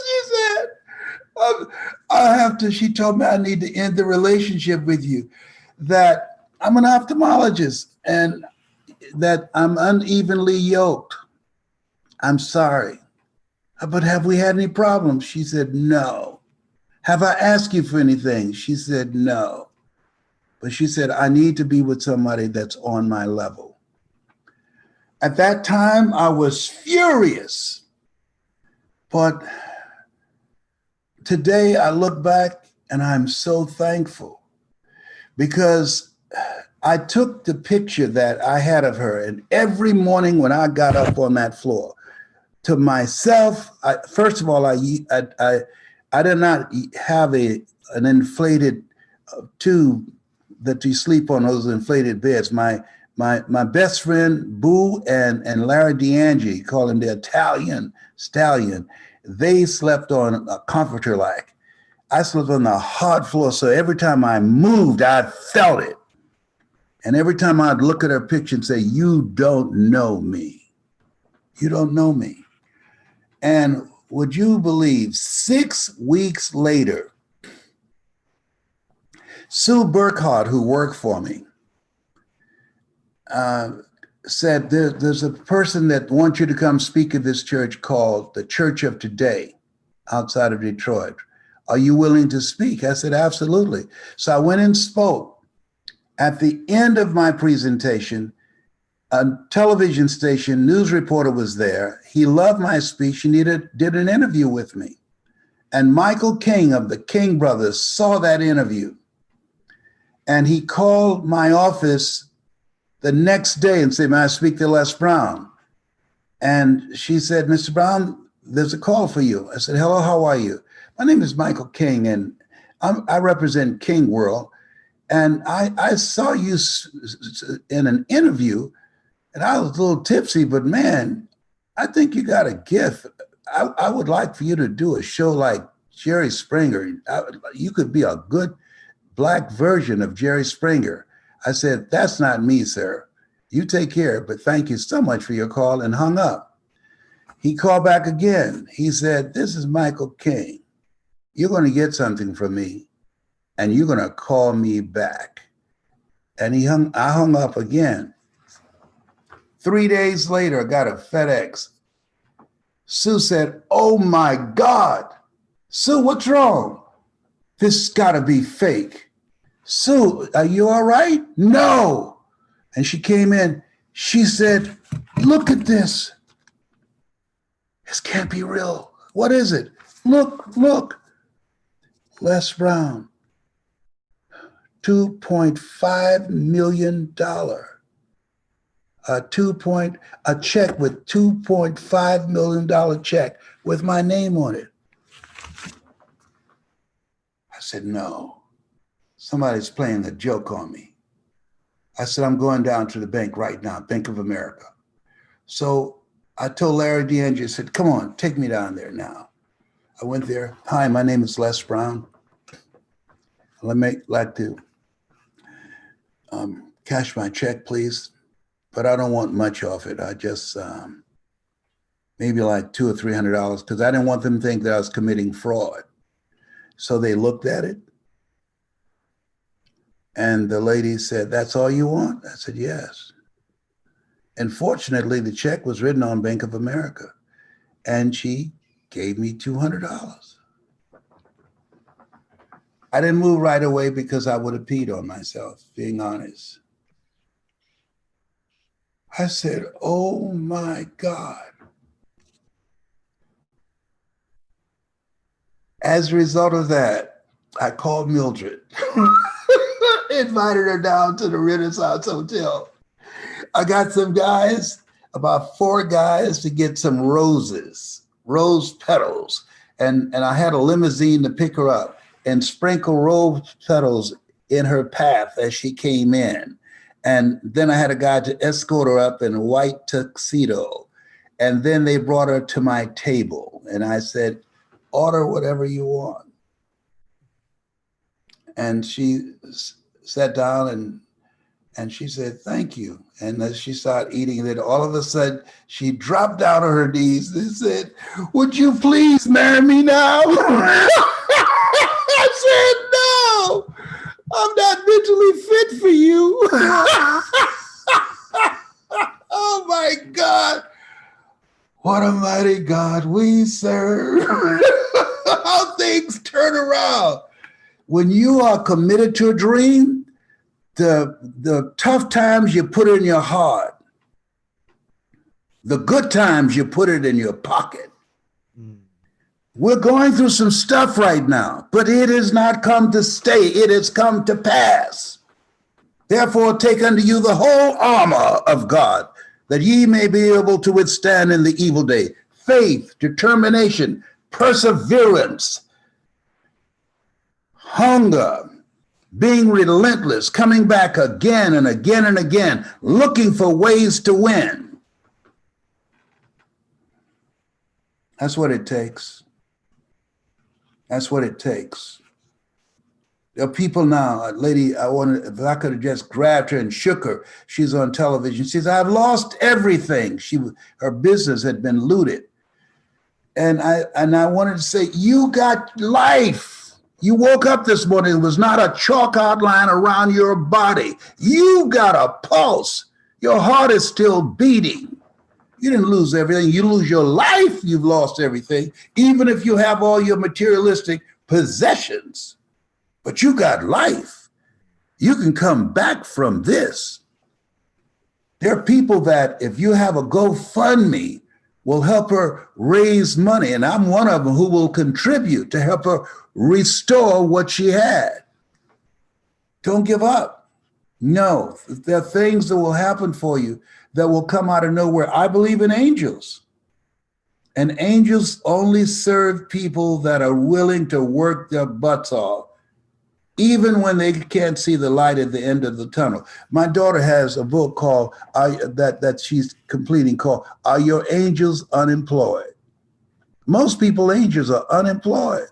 she said, she told me I need to end the relationship with you, that I'm an ophthalmologist and that I'm unevenly yoked. I'm sorry. But have we had any problems? She said, no. Have I asked you for anything? She said, no. But she said, I need to be with somebody that's on my level. At that time, I was furious. But today I look back and I'm so thankful because I took the picture that I had of her, and every morning when I got up on that floor, to myself, first of all, I did not have an inflated tube that you sleep on, those inflated beds. My best friend Boo and Larry DeAngie, call him the Italian stallion, they slept on a comforter like. I slept on the hard floor, so every time I moved, I felt it. And every time I'd look at her picture and say, you don't know me. You don't know me. And would you believe 6 weeks later, Sue Burkhardt, who worked for me, said, there's a person that wants you to come speak at this church called the Church of Today outside of Detroit. Are you willing to speak? I said, absolutely. So I went and spoke. At the end of my presentation, a television station news reporter was there. He loved my speech and he did an interview with me. And Michael King of the King Brothers saw that interview. And he called my office the next day and said, may I speak to Les Brown? And she said, Mr. Brown, there's a call for you. I said, hello, how are you? My name is Michael King, and I represent King World. And I saw you in an interview, and I was a little tipsy, but man, I think you got a gift. I would like for you to do a show like Jerry Springer. You could be a good Black version of Jerry Springer. I said, that's not me, sir. You take care, but thank you so much for your call, and hung up. He called back again. He said, this is Michael King. You're going to get something from me, and you're going to call me back. And I hung up again. 3 days later, I got a FedEx. Sue said, oh my God. Sue, what's wrong? This got to be fake. Sue, are you all right? No. And she came in. She said, look at this. This can't be real. What is it? Look. Les Brown, $2.5 million. A check with $2.5 million check with my name on it. I said, no, somebody's playing a joke on me. I said, I'm going down to the bank right now, Bank of America. So I told Larry DeAngie, I said, come on, take me down there now. I went there. Hi, my name is Les Brown. I'd like to cash my check, please. But I don't want much of it. I just maybe like $200 or $300, because I didn't want them to think that I was committing fraud. So they looked at it, and the lady said, that's all you want? I said, yes. And fortunately, the check was written on Bank of America, and she gave me $200. I didn't move right away because I would have peed on myself, being honest. I said, oh my God. As a result of that, I called Mildred, invited her down to the Renaissance Hotel. I got some guys, about 4 guys, to get some rose petals. And I had a limousine to pick her up and sprinkle rose petals in her path as she came in. And then I had a guy to escort her up in a white tuxedo. And then they brought her to my table. And I said, order whatever you want. And she sat down and she said, thank you. And as she started eating it, all of a sudden, she dropped down on her knees and said, would you please marry me now? I said, no, I'm not mentally fit for you. mighty God we serve. How things turn around. When you are committed to a dream, the tough times, you put it in your heart. The good times, you put it in your pocket. We're going through some stuff right now, but it has not come to stay. It has come to pass. Therefore, take unto you the whole armor of God, that ye may be able to withstand in the evil day. Faith, determination, perseverance, hunger, being relentless, coming back again and again and again, looking for ways to win. That's what it takes. That's what it takes. There are people now, a lady, if I could have just grabbed her and shook her, she's on television. She says, I've lost everything. Her business had been looted. And I wanted to say, you got life. You woke up this morning, it was not a chalk outline around your body. You got a pulse. Your heart is still beating. You didn't lose everything. You lose your life, you've lost everything, even if you have all your materialistic possessions. But you got life. You can come back from this. There are people that if you have a GoFundMe, will help her raise money. And I'm one of them who will contribute to help her restore what she had. Don't give up. No, there are things that will happen for you that will come out of nowhere. I believe in angels. And angels only serve people that are willing to work their butts off, even when they can't see the light at the end of the tunnel. My daughter has a book called that she's completing called Are Your Angels Unemployed? Most people, angels, are unemployed.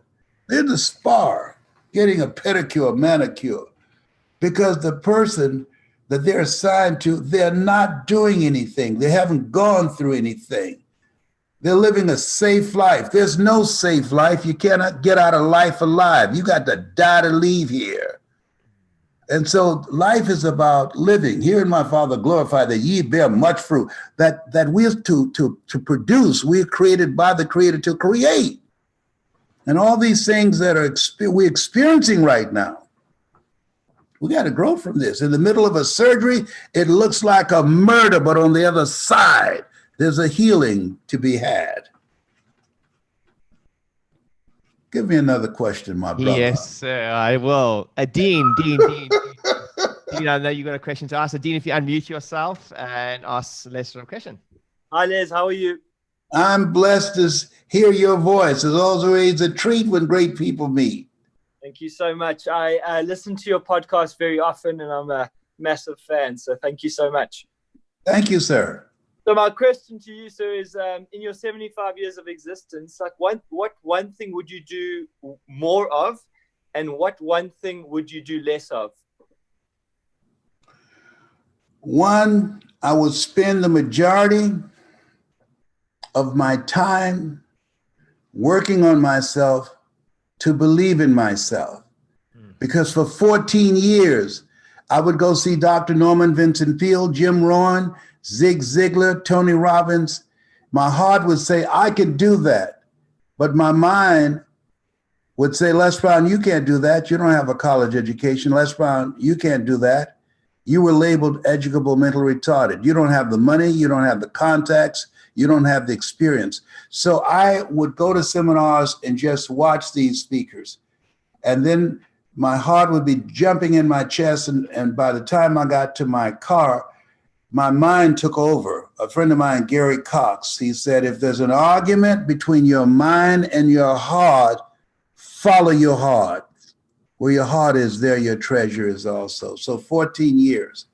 They're in the spa, getting a pedicure, manicure, because the person that they're assigned to, they're not doing anything. They haven't gone through anything. They're living a safe life. There's no safe life. You cannot get out of life alive. You got to die to leave here. And so life is about living. Hearing my Father glorify that ye bear much fruit, that we're to produce. We're created by the Creator to create. And all these things that we're experiencing right now, we got to grow from this. In the middle of a surgery, it looks like a murder, but on the other side, there's a healing to be had. Give me another question, my brother. Yes, sir, I will. Dean, Dean, I know you got a question to ask. So Dean, if you unmute yourself and ask Lester a question. Hi, Les. How are you? I'm blessed to hear your voice. It's always a treat when great people meet. Thank you so much. I listen to your podcast very often, and I'm a massive fan. So thank you so much. Thank you, sir. So my question to you, sir, is in your 75 years of existence, like what one thing would you do more of, and what one thing would you do less of? One, I would spend the majority of my time working on myself to believe in myself. Because for 14 years, I would go see Dr. Norman Vincent Peale, Jim Rohn, Zig Ziglar, Tony Robbins. My heart would say, I could do that. But my mind would say, Les Brown, you can't do that. You don't have a college education. Les Brown, you can't do that. You were labeled educable mental retarded. You don't have the money. You don't have the contacts. You don't have the experience. So I would go to seminars and just watch these speakers. And then my heart would be jumping in my chest. And by the time I got to my car, my mind took over. A friend of mine, Gary Cox, he said, if there's an argument between your mind and your heart, follow your heart. Where your heart is, there your treasure is also. So 14 years,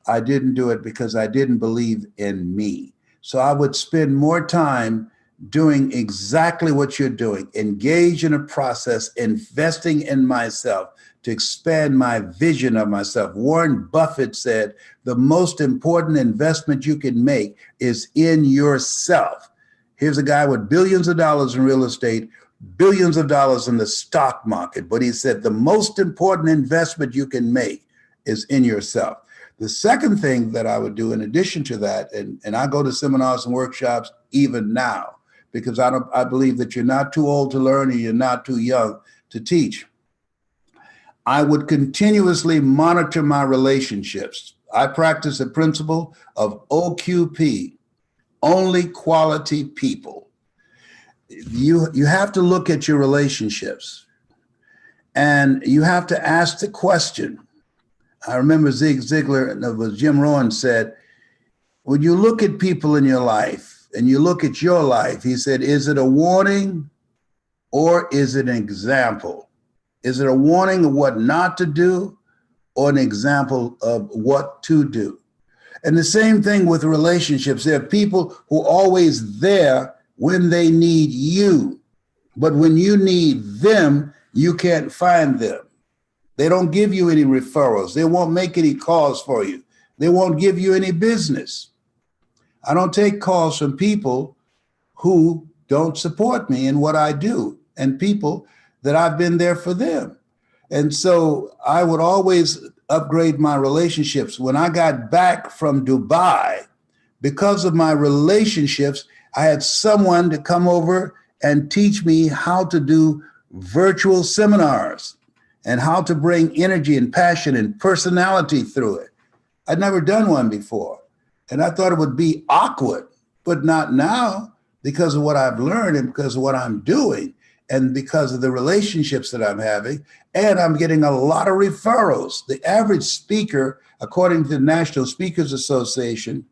I didn't do it because I didn't believe in me. So I would spend more time doing exactly what you're doing, engage in a process, investing in myself to expand my vision of myself. Warren Buffett said, the most important investment you can make is in yourself. Here's a guy with billions of dollars in real estate, billions of dollars in the stock market. But he said, the most important investment you can make is in yourself. The second thing that I would do in addition to that, and I go to seminars and workshops even now, because I believe that you're not too old to learn and you're not too young to teach. I would continuously monitor my relationships. I practice the principle of OQP, only quality people. You have to look at your relationships and you have to ask the question. I remember Zig Ziglar, and it was Jim Rohn said, when you look at people in your life and you look at your life, he said, is it a warning or is it an example? Is it a warning of what not to do or an example of what to do? And the same thing with relationships. There are people who are always there when they need you, but when you need them, you can't find them. They don't give you any referrals. They won't make any calls for you. They won't give you any business. I don't take calls from people who don't support me in what I do and people that I've been there for them. And so I would always upgrade my relationships. When I got back from Dubai, because of my relationships, I had someone to come over and teach me how to do virtual seminars and how to bring energy and passion and personality through it. I'd never done one before. And I thought it would be awkward, but not now, because of what I've learned and because of what I'm doing and because of the relationships that I'm having. And I'm getting a lot of referrals. The average speaker, according to the National Speakers Association,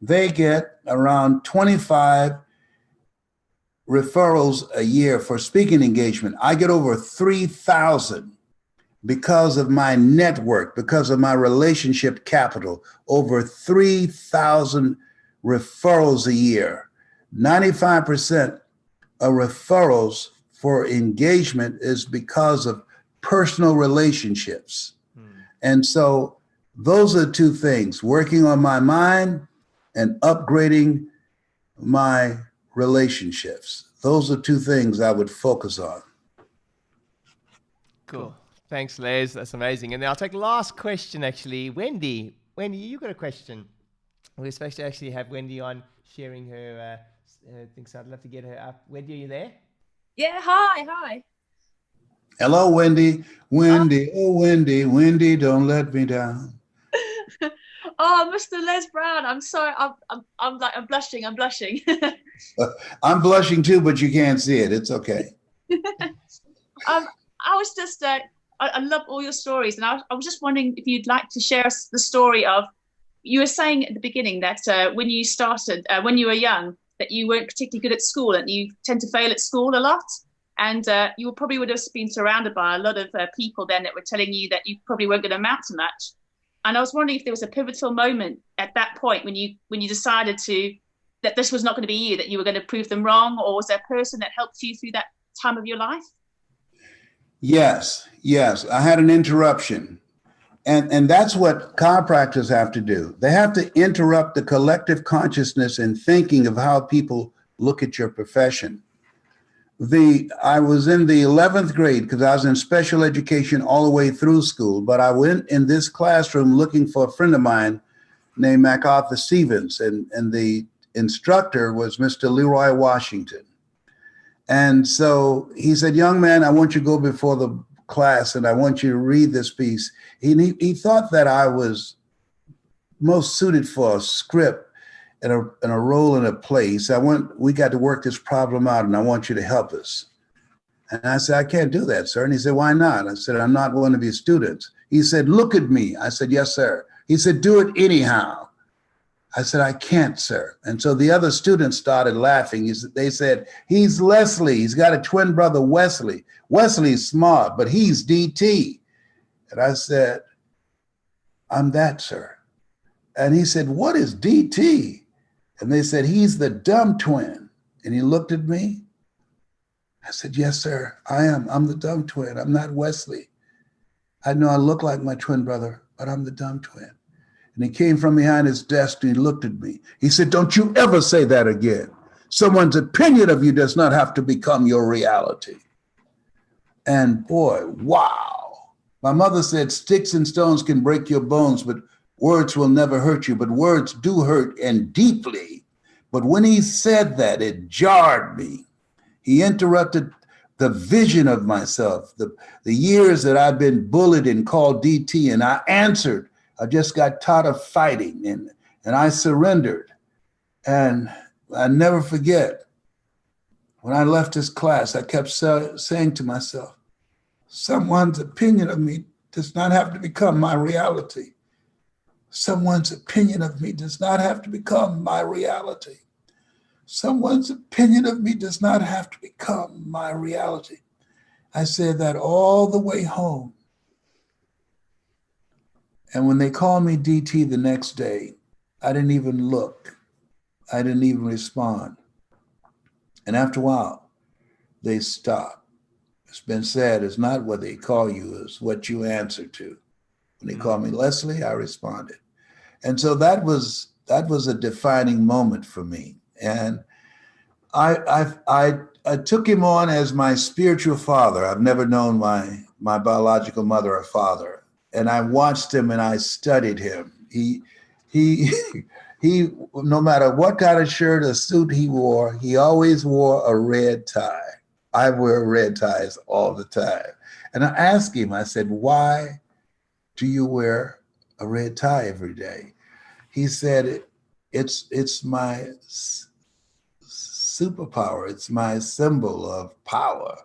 they get around 25 referrals a year for speaking engagement. I get over 3,000 because of my network, because of my relationship capital, over 3,000 referrals a year. 95% of referrals for engagement is because of personal relationships. And so those are two things, working on my mind and upgrading my relationships. Those are two things I would focus on. Cool. Thanks, Les. That's amazing. And then I'll take the last question, actually. Wendy, you got a question. We're supposed to actually have Wendy on sharing her things. So I'd love to get her up. Wendy, are you there? Yeah, hi. Hello, Wendy. Oh, Wendy, don't let me down. Oh, Mr. Les Brown, I'm sorry. I'm blushing. I'm blushing too, but you can't see it. It's okay. I was just, I love all your stories, and I was just wondering if you'd like to share us the story of. You were saying at the beginning that when you started, when you were young, that you weren't particularly good at school, and you tend to fail at school a lot. And you probably would have been surrounded by a lot of people then that were telling you that you probably weren't going to amount to much. And I was wondering if there was a pivotal moment at that point when you decided that this was not going to be you, that you were going to prove them wrong, or was there a person that helped you through that time of your life? Yes. I had an interruption. And that's what chiropractors have to do. They have to interrupt the collective consciousness and thinking of how people look at your profession. I was in the 11th grade because I was in special education all the way through school, but I went in this classroom looking for a friend of mine named MacArthur Stevens, and the instructor was Mr. Leroy Washington. And so he said, young man, I want you to go before the class and I want you to read this piece. He thought that I was most suited for a script and a role in a play. He said, we got to work this problem out and I want you to help us. And I said, I can't do that, sir. And he said, why not? I said, I'm not one of your students. He said, look at me. I said, yes, sir. He said, do it anyhow. I said, I can't, sir. And so the other students started laughing. They said, he's Leslie. He's got a twin brother, Wesley. Wesley's smart, but he's DT. And I said, I'm that, sir. And he said, what is DT? And they said, he's the dumb twin. And he looked at me. I said, yes, sir, I am. I'm the dumb twin. I'm not Wesley. I know I look like my twin brother, but I'm the dumb twin. And he came from behind his desk and he looked at me. He said, don't you ever say that again. Someone's opinion of you does not have to become your reality. And boy, wow. My mother said, sticks and stones can break your bones, but words will never hurt you. But words do hurt, and deeply. But when he said that, it jarred me. He interrupted the vision of myself, the years that I've been bullied and called DT, and I answered. I just got tired of fighting, and I surrendered. And I never forget, when I left his class, I kept saying to myself, someone's opinion of me does not have to become my reality. Someone's opinion of me does not have to become my reality. Someone's opinion of me does not have to become my reality. I said that all the way home. And when they called me DT the next day, I didn't even look. I didn't even respond. And after a while, they stopped. It's been said, it's not what they call you, it's what you answer to. When they called me Leslie, I responded. And so that was a defining moment for me. And I took him on as my spiritual father. I've never known my biological mother or father. And I watched him and I studied him. He no matter what kind of shirt or suit he wore, he always wore a red tie. I wear red ties all the time. And I asked him, I said, why do you wear a red tie every day? He said, it's my superpower. It's my symbol of power.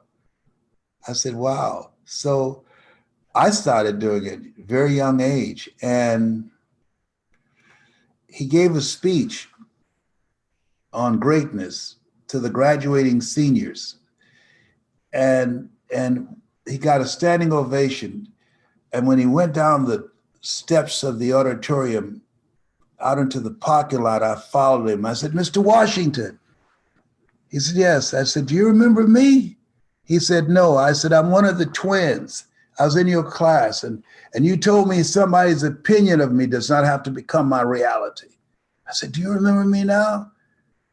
I said, wow. So I started doing it at a very young age. And he gave a speech on greatness to the graduating seniors. And he got a standing ovation. And when he went down the steps of the auditorium out into the parking lot, I followed him. I said, Mr. Washington. He said, yes. I said, do you remember me? He said, no. I said, I'm one of the twins. I was in your class, and you told me somebody's opinion of me does not have to become my reality. I said, do you remember me now?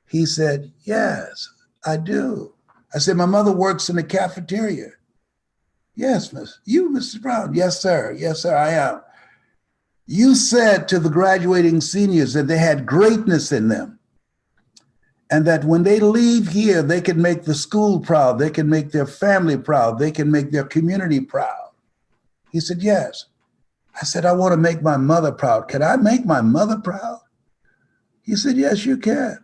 He said, yes, I do. I said, my mother works in the cafeteria. Yes, Mr. Brown. Yes, sir. Yes, sir, I am. You said to the graduating seniors that they had greatness in them, and that when they leave here, they can make the school proud, they can make their family proud, they can make their community proud. He said, yes. I said, I want to make my mother proud. Can I make my mother proud? He said, yes, you can.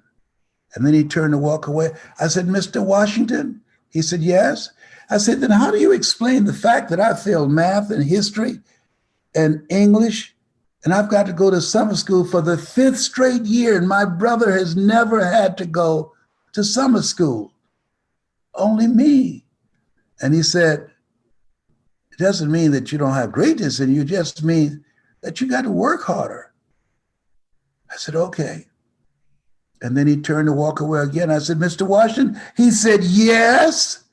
And then he turned to walk away. I said, Mr. Washington? He said, yes. I said, then how do you explain the fact that I failed math and history and English, and I've got to go to summer school for the 5th straight year, and my brother has never had to go to summer school, only me? And he said, it doesn't mean that you don't have greatness in you, it just means that you got to work harder. I said, okay. And then he turned to walk away again. I said, Mr. Washington? He said, yes.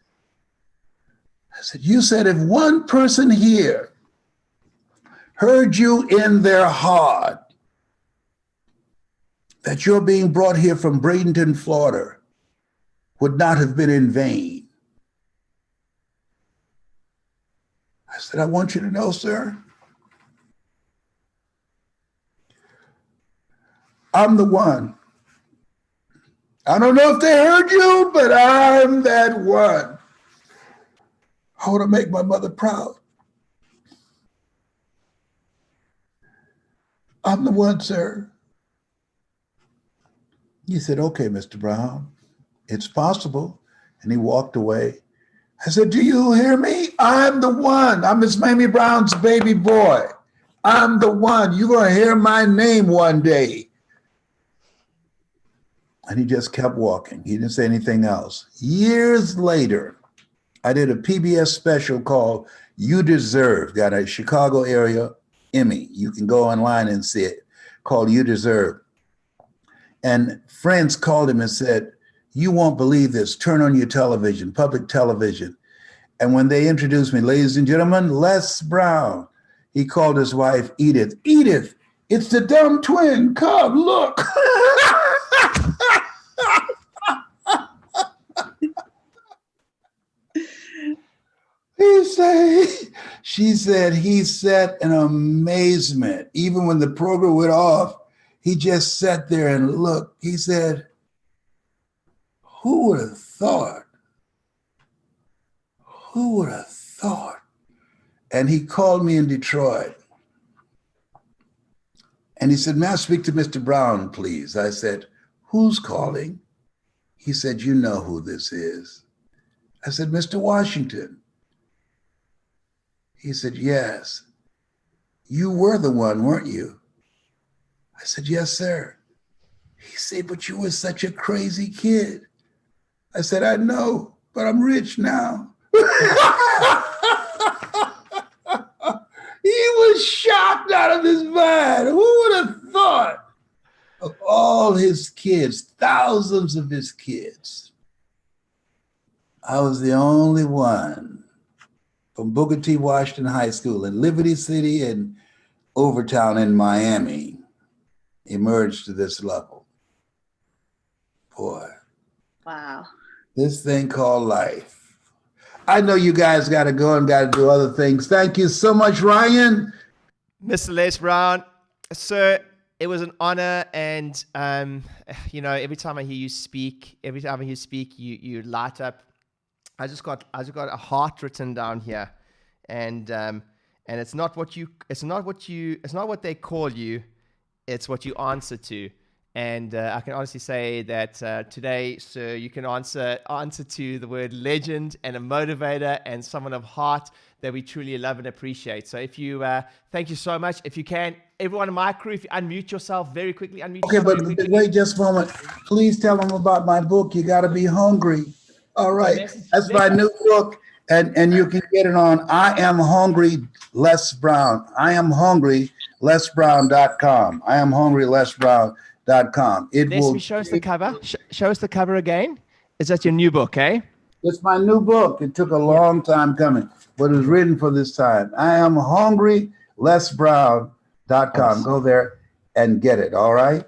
I said, you said if one person here heard you in their heart, that your being brought here from Bradenton, Florida, would not have been in vain. I said, I want you to know, sir, I'm the one. I don't know if they heard you, but I'm that one. I want to make my mother proud. I'm the one, sir. He said, okay, Mr. Brown, it's possible. And he walked away. I said, do you hear me? I'm the one. I'm Miss Mamie Brown's baby boy. I'm the one. You're going to hear my name one day. And he just kept walking. He didn't say anything else. Years later, I did a PBS special called You Deserve, got a Chicago area Emmy. You can go online and see it, called You Deserve. And friends called him and said, you won't believe this. Turn on your television, public television. And when they introduced me, ladies and gentlemen, Les Brown, he called his wife, Edith. Edith, it's the dumb twin. Come, look. She said he sat in amazement. Even when the program went off, he just sat there and looked. He said, Who would have thought? Who would have thought? And he called me in Detroit. And he said, may I speak to Mr. Brown, please? I said, who's calling? He said, you know who this is. I said, Mr. Washington. He said, yes. You were the one, weren't you? I said, yes, sir. He said, but you were such a crazy kid. I said, I know, but I'm rich now. He was shocked out of his mind. Who would have thought? Of all his kids, thousands of his kids, I was the only one from Booker T. Washington High School in Liberty City and Overtown in Miami emerged to this level. Boy. Wow. This thing called life. I know you guys got to go and got to do other things. Thank you so much, Ryan. Mr. Les Brown, sir, it was an honor. And, every time I hear you speak, you light up. I just got a heart written down here. And it's not what they call you. It's what you answer to. And I can honestly say that today, sir, you can answer to the word legend and a motivator and someone of heart that we truly love and appreciate. So if you, thank you so much. If you can, everyone in my crew, if you unmute yourself very quickly, unmute Okay, yourself but very quickly. wait just a moment. Please tell them about my book. You got to be hungry. All right. That's my new book. And you can get it on I Am Hungry Les Brown. I Am Hungry LesBrown.com. I Am Hungry LesBrown.com. Show us the cover. Show us the cover again. Is that your new book, eh? It's my new book. It took a long time coming, but it was written for this time. I Am Hungry LesBrown.com. Go there and get it. All right.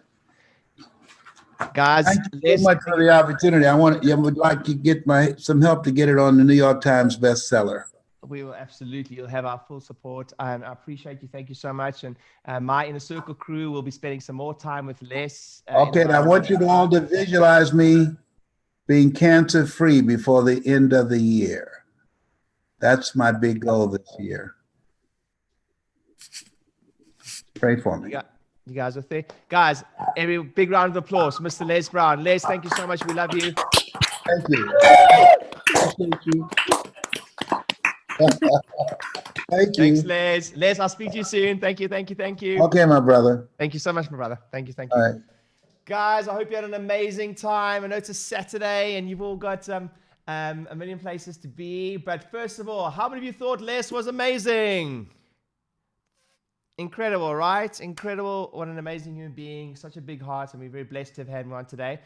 Guys, thank you so much for the opportunity. I would like to get some help to get it on the New York Times bestseller. We will absolutely. You'll have our full support. I appreciate you. Thank you so much. And my Inner Circle crew will be spending some more time with Les. Okay, and I want you all to visualize me being cancer-free before the end of the year. That's my big goal this year. Pray for me. You guys are there. Guys, every big round of applause, Mr. Les Brown. Les, thank you so much. We love you. Thank you. Thank you. Thank you. Thanks, Les. Les, I'll speak to you soon. Thank you. Okay, my brother. Thank you so much, my brother. Thank you. All right. Guys, I hope you had an amazing time. I know it's a Saturday and you've all got a million places to be. But first of all, how many of you thought Les was amazing? Incredible, right? Incredible. What an amazing human being. Such a big heart. And we're very blessed to have had him on today.